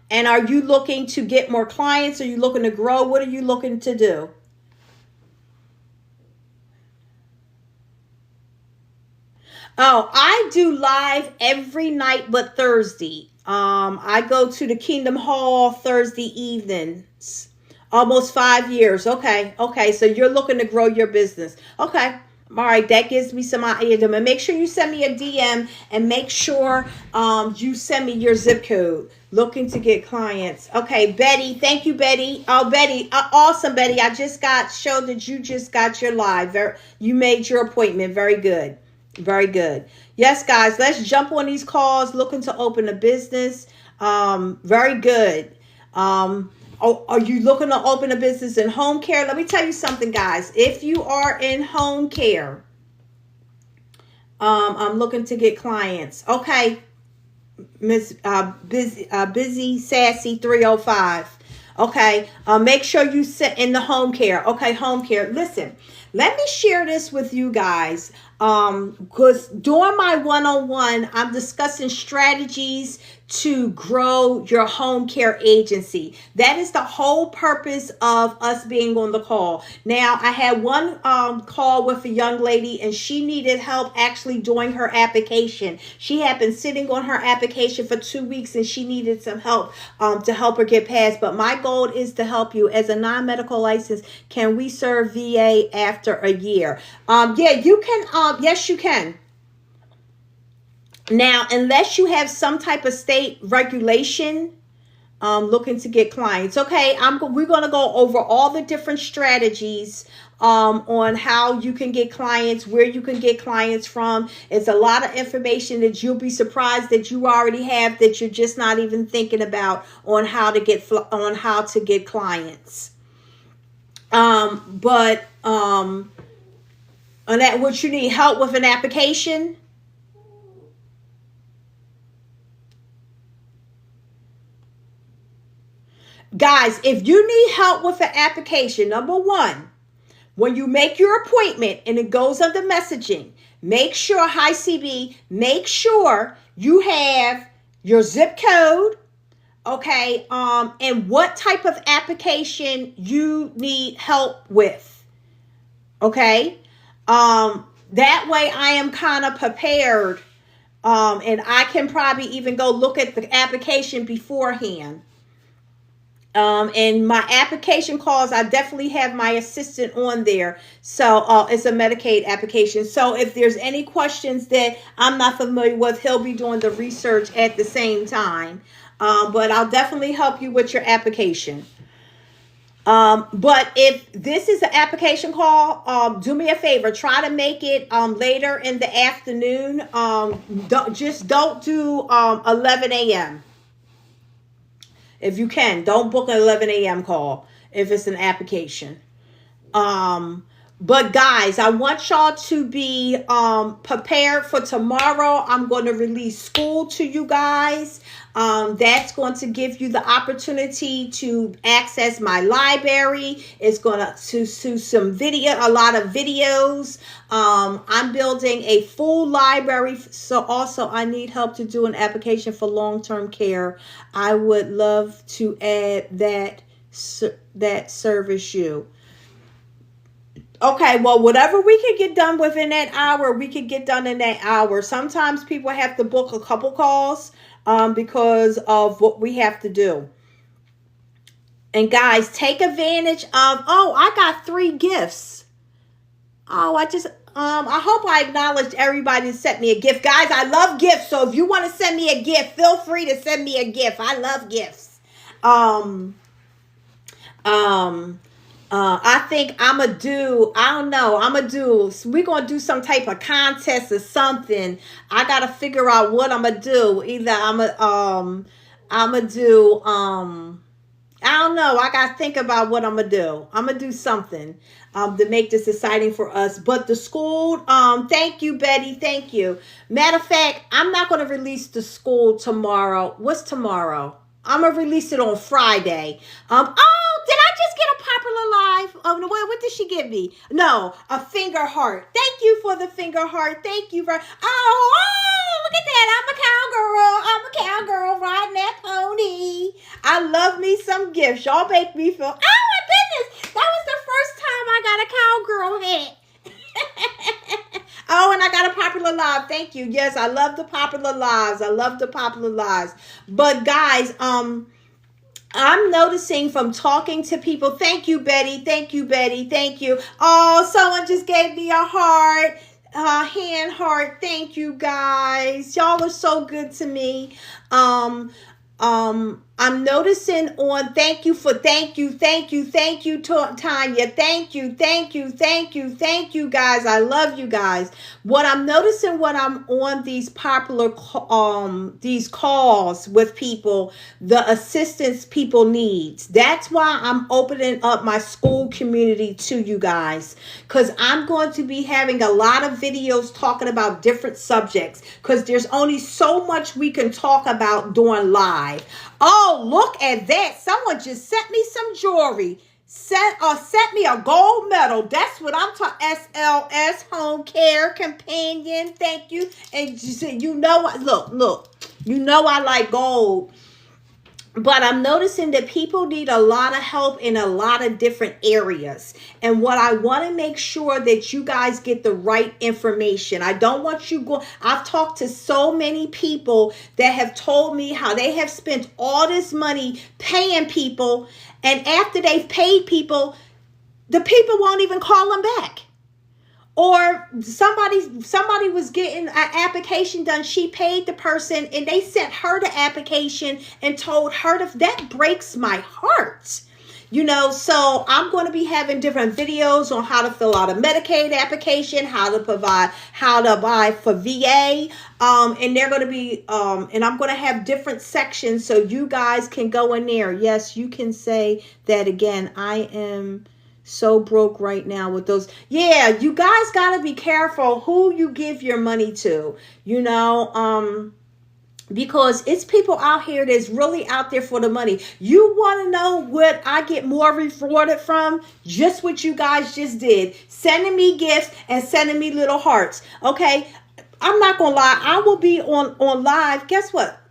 And are you looking to get more clients? Are you looking to grow? What are you looking to do? Oh, I do live every night but Thursday. I go to the Kingdom Hall Thursday evenings. Almost 5 years. Okay. Okay. So you're looking to grow your business. Okay. All right. That gives me some idea. And make sure you send me a DM and make sure you send me your zip code. Looking to get clients. Okay, Betty. Thank you, Betty. Oh, Betty. Awesome, Betty. I just showed that you just got your live. You made your appointment. Very good. Very good. Yes, guys, let's jump on these calls. Looking to open a business. Very good. Are you looking to open a business in home care? Let me tell you something, guys. If you are in home care, I'm looking to get clients. Okay, Miss Busy Sassy 305. Okay, make sure you sit in the home care. Okay, home care. Listen, let me share this with you guys. Because during my one-on-one, I'm discussing strategies to grow your home care agency. That is the whole purpose of us being on the call. Now, I had one call with a young lady, and she needed help actually doing her application. She had been sitting on her application for 2 weeks, and she needed some help to help her get past. But my goal is to help you. As a non-medical license, can we serve VA after a year? Yeah, you can. Yes, you can. Now, unless you have some type of state regulation, looking to get clients. Okay, we're going to go over all the different strategies on how you can get clients, where you can get clients from. It's a lot of information that you'll be surprised that you already have that you're just not even thinking about on how to get clients. But on that, what you need help with an application. Guys, if you need help with an application, number one, when you make your appointment and it goes under messaging, make sure, hi CB, make sure you have your zip code, okay, and what type of application you need help with, okay? That way I am kind of prepared, and I can probably even go look at the application beforehand. And my application calls, I definitely have my assistant on there. So it's a Medicaid application. So if there's any questions that I'm not familiar with, he'll be doing the research at the same time. But I'll definitely help you with your application. But if this is an application call, do me a favor, try to make it later in the afternoon. Don't do 11 a.m. If you can, don't book an 11 a.m. call if it's an application. But guys, I want y'all to be prepared for tomorrow. I'm going to release school to you guys. That's going to give you the opportunity to access my library. It's going to some video, a lot of videos. I'm building a full library. So also I need help to do an application for long-term care. I would love to add that service you. Okay, well, whatever we can get done within that hour, we can get done in that hour. Sometimes people have to book a couple calls because of what we have to do. And guys, take advantage of, I got 3 gifts. I hope I acknowledged everybody that sent me a gift. Guys, I love gifts. So if you want to send me a gift, feel free to send me a gift. I love gifts. I think we're going to do some type of contest or something. I got to figure out what I'm going to do. Either I'm going to do, I don't know. I got to think about what I'm going to do. I'm going to do something to make this exciting for us. But the school, thank you, Betty. Thank you. Matter of fact, I'm not going to release the school tomorrow. What's tomorrow? I'm going to release it on Friday. Did I just get a popular live. Oh, what did she give me? No, a finger heart. Thank you for the finger heart. Thank you for. Oh, look at that. I'm a cowgirl riding that pony. I love me some gifts. Y'all make me feel. Oh my goodness, that was the first time I got a cowgirl hat. Oh, and I got a popular live. Thank you. Yes, I love the popular lives. I love the popular lives. But guys, I'm noticing from talking to people. Thank you, Betty. Thank you, Betty. Thank you. Oh, someone just gave me a heart. Hand heart. Thank you, guys. Y'all are so good to me. I'm noticing on thank you, Tanya. Thank you, guys. I love you guys. What I'm noticing when I'm on these popular these calls with people, the assistance people needs. That's why I'm opening up my school community to you guys, because I'm going to be having a lot of videos talking about different subjects, because there's only so much we can talk about during live. Oh, look at that. Someone just sent me some jewelry. Sent me a gold medal. That's what I'm talking. SLS Home Care Companion. Thank you. And you know, look. You know I like gold. But I'm noticing that people need a lot of help in a lot of different areas. And what I want to make sure that you guys get the right information. I don't want you go. I've talked to so many people that have told me how they have spent all this money paying people. And after they've paid people, the people won't even call them back. Or somebody was getting an application done. She paid the person and they sent her the application and told her that breaks my heart. You know, so I'm going to be having different videos on how to fill out a Medicaid application, how to buy for VA. And they're going to be, and I'm going to have different sections so you guys can go in there. Yes, you can say that again. I am so broke right now with those. Yeah, you guys got to be careful who you give your money to, you know, because it's people out here that's really out there for the money. You want to know what I get more rewarded from? Just what you guys just did. Sending me gifts and sending me little hearts. Okay, I'm not going to lie. I will be on live. Guess what?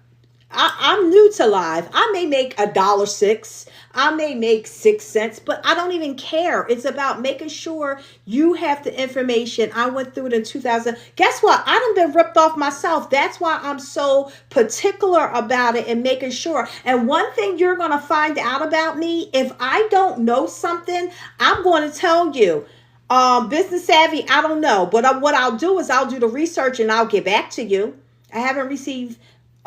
I'm new to live. I may make $1.06. I may make 6 cents, but I don't even care. It's about making sure you have the information. I went through it in 2000. Guess what? I done been ripped off myself. That's why I'm so particular about it and making sure. And one thing you're going to find out about me, if I don't know something, I'm going to tell you. Business savvy, I don't know. But what I'll do is I'll do the research and I'll get back to you. I haven't received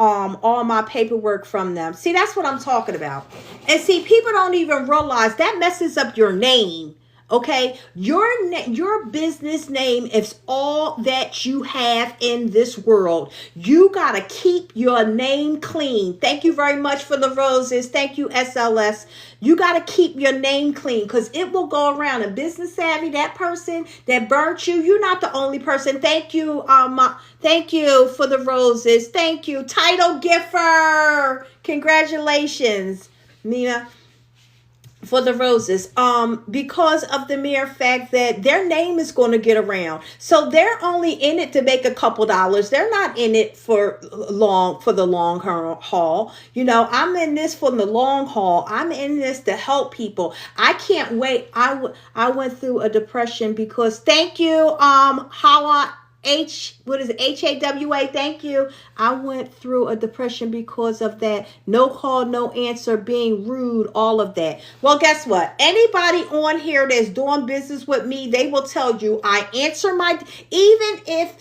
all my paperwork from them. See, that's what I'm talking about. And see, people don't even realize that messes up your name. Okay, your business name is all that you have in this world. You got to keep your name clean. Thank you very much for the roses. Thank you, SLS. You got to keep your name clean because it will go around. A business savvy, that person that burnt you, you're not the only person. Thank you. Thank you for the roses. Thank you. Title Giffer. Congratulations, Mia, for the roses, because of the mere fact that their name is going to get around. So they're only in it to make a couple dollars. They're not in it for the long haul. You know, I'm in this for the long haul. I'm in this to help people. I can't wait. I went through a depression because thank you, Hawa. HAWA, thank you. I went through a depression because of that. No call, no answer, being rude, all of that. Well, guess what? Anybody on here that's doing business with me, they will tell you I answer even if,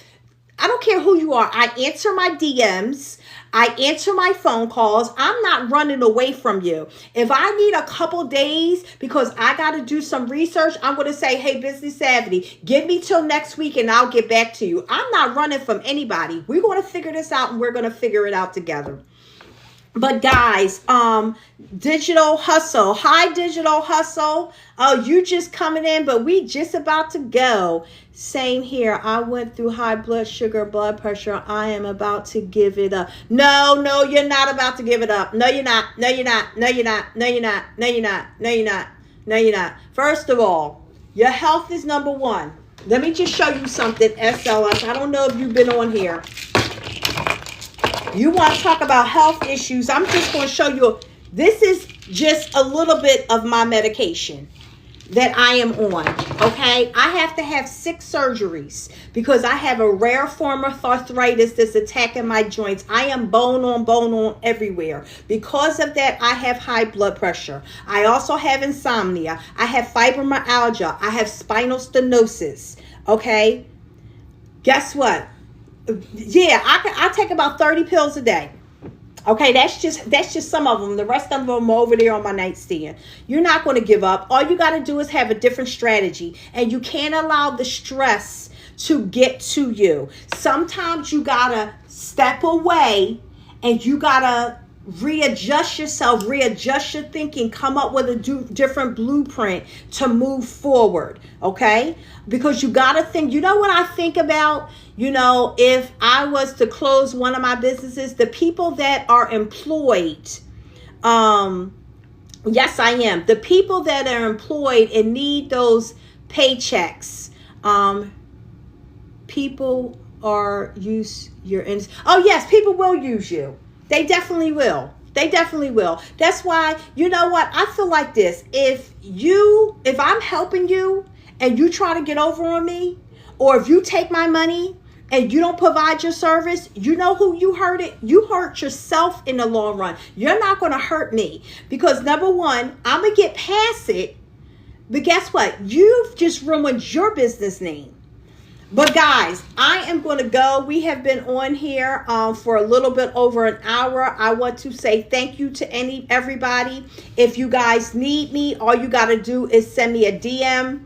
I don't care who you are, I answer my DMs. I answer my phone calls. I'm not running away from you. If I need a couple days because I got to do some research, I'm going to say, hey, Business Savvy, give me till next week and I'll get back to you. I'm not running from anybody. We're going to figure this out and we're going to figure it out together. But guys, Digital Hustle. Hi, Digital Hustle. Oh, you just coming in, but we just about to go. Same here. I went through high blood sugar, blood pressure. I am about to give it up. No, you're not about to give it up. No, you're not. No, you're not. No, you're not. No, you're not. No, you're not. No, you're not. No, you're not. First of all, your health is number one. Let me just show you something, SLS. I don't know if you've been on here. You want to talk about health issues. I'm just going to show you. This is just a little bit of my medication that I am on, okay? I have to have 6 surgeries because I have a rare form of arthritis that's attacking my joints. I am bone on everywhere. Because of that, I have high blood pressure. I also have insomnia. I have fibromyalgia. I have spinal stenosis, okay? Guess what? Yeah, I take about 30 pills a day. Okay, that's just some of them. The rest of them are over there on my nightstand. You're not going to give up. All you got to do is have a different strategy. And you can't allow the stress to get to you. Sometimes you got to step away and you got to readjust yourself, readjust your thinking, come up with a different blueprint to move forward, okay? Because you got to think, you know what I think about? You know, if I was to close one of my businesses, the people that are employed, yes, I am. The people that are employed and need those paychecks, people are use your, oh yes, people will use you. They definitely will. They definitely will. That's why, you know what? I feel like this. If I'm helping you and you try to get over on me, or if you take my money and you don't provide your service, you know who you hurt it? You hurt yourself in the long run. You're not going to hurt me because number one, I'm going to get past it. But guess what? You've just ruined your business name. But guys, I am going to go. We have been on here for a little bit over an hour. I want to say thank you to everybody. If you guys need me, all you got to do is send me a DM.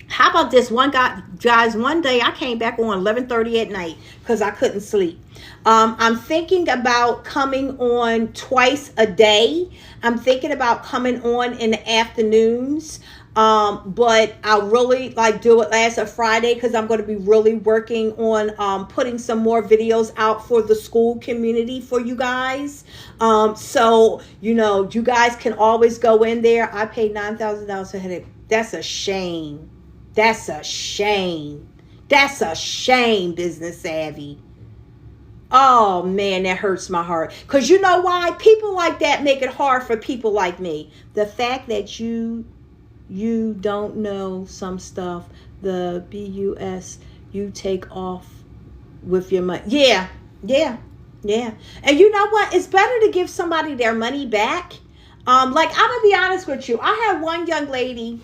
How about this one guys, one day I came back on 11:30 at night because I couldn't sleep. I'm thinking about coming on twice a day. I'm thinking about coming on in the afternoons. But I'll really do it last Friday because I'm going to be really working on putting some more videos out for the school community for you guys. So, you know, you guys can always go in there. I paid $9,000 a headache. That's a shame. That's a shame. That's a shame, Business Savvy. Oh, man, that hurts my heart. Because you know why? People like that make it hard for people like me. The fact that you don't know some stuff, the BUS, you take off with your money. Yeah. And you know what? It's better to give somebody their money back. I'm going to be honest with you. I had one young lady.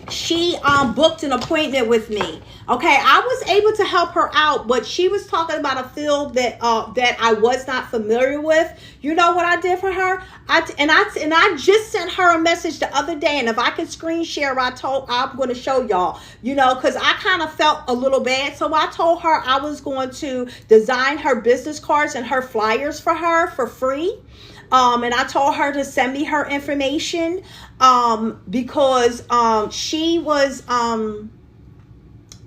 She booked an appointment with me. Okay, I was able to help her out, but she was talking about a field that I was not familiar with. You know what I did for her? I just sent her a message the other day, and if I could screen share, I'm going to show y'all. You know, because I kind of felt a little bad, so I told her I was going to design her business cards and her flyers for her for free. And I told her to send me her information because she was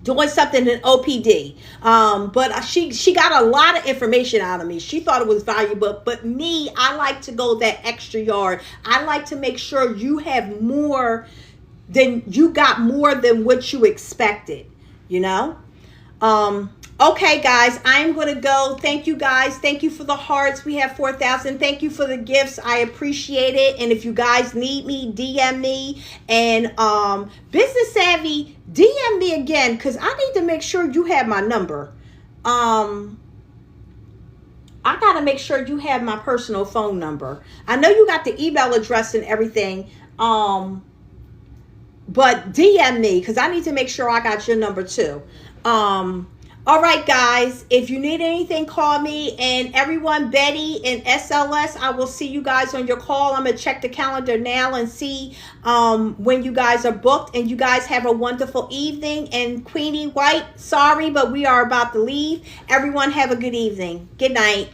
doing something in OPD. But she got a lot of information out of me. She thought it was valuable. But me, I like to go that extra yard. I like to make sure you have more than what you expected, you know? Okay, guys, I'm going to go. Thank you, guys. Thank you for the hearts. We have 4,000. Thank you for the gifts. I appreciate it. And if you guys need me, DM me. And Business Savvy, DM me again because I need to make sure you have my number. I got to make sure you have my personal phone number. I know you got the email address and everything. But DM me because I need to make sure I got your number too. All right, guys, if you need anything, call me. And everyone, Betty and SLS, I will see you guys on your call. I'm going to check the calendar now and see when you guys are booked. And you guys have a wonderful evening. And Queenie White, sorry, but we are about to leave. Everyone have a good evening. Good night.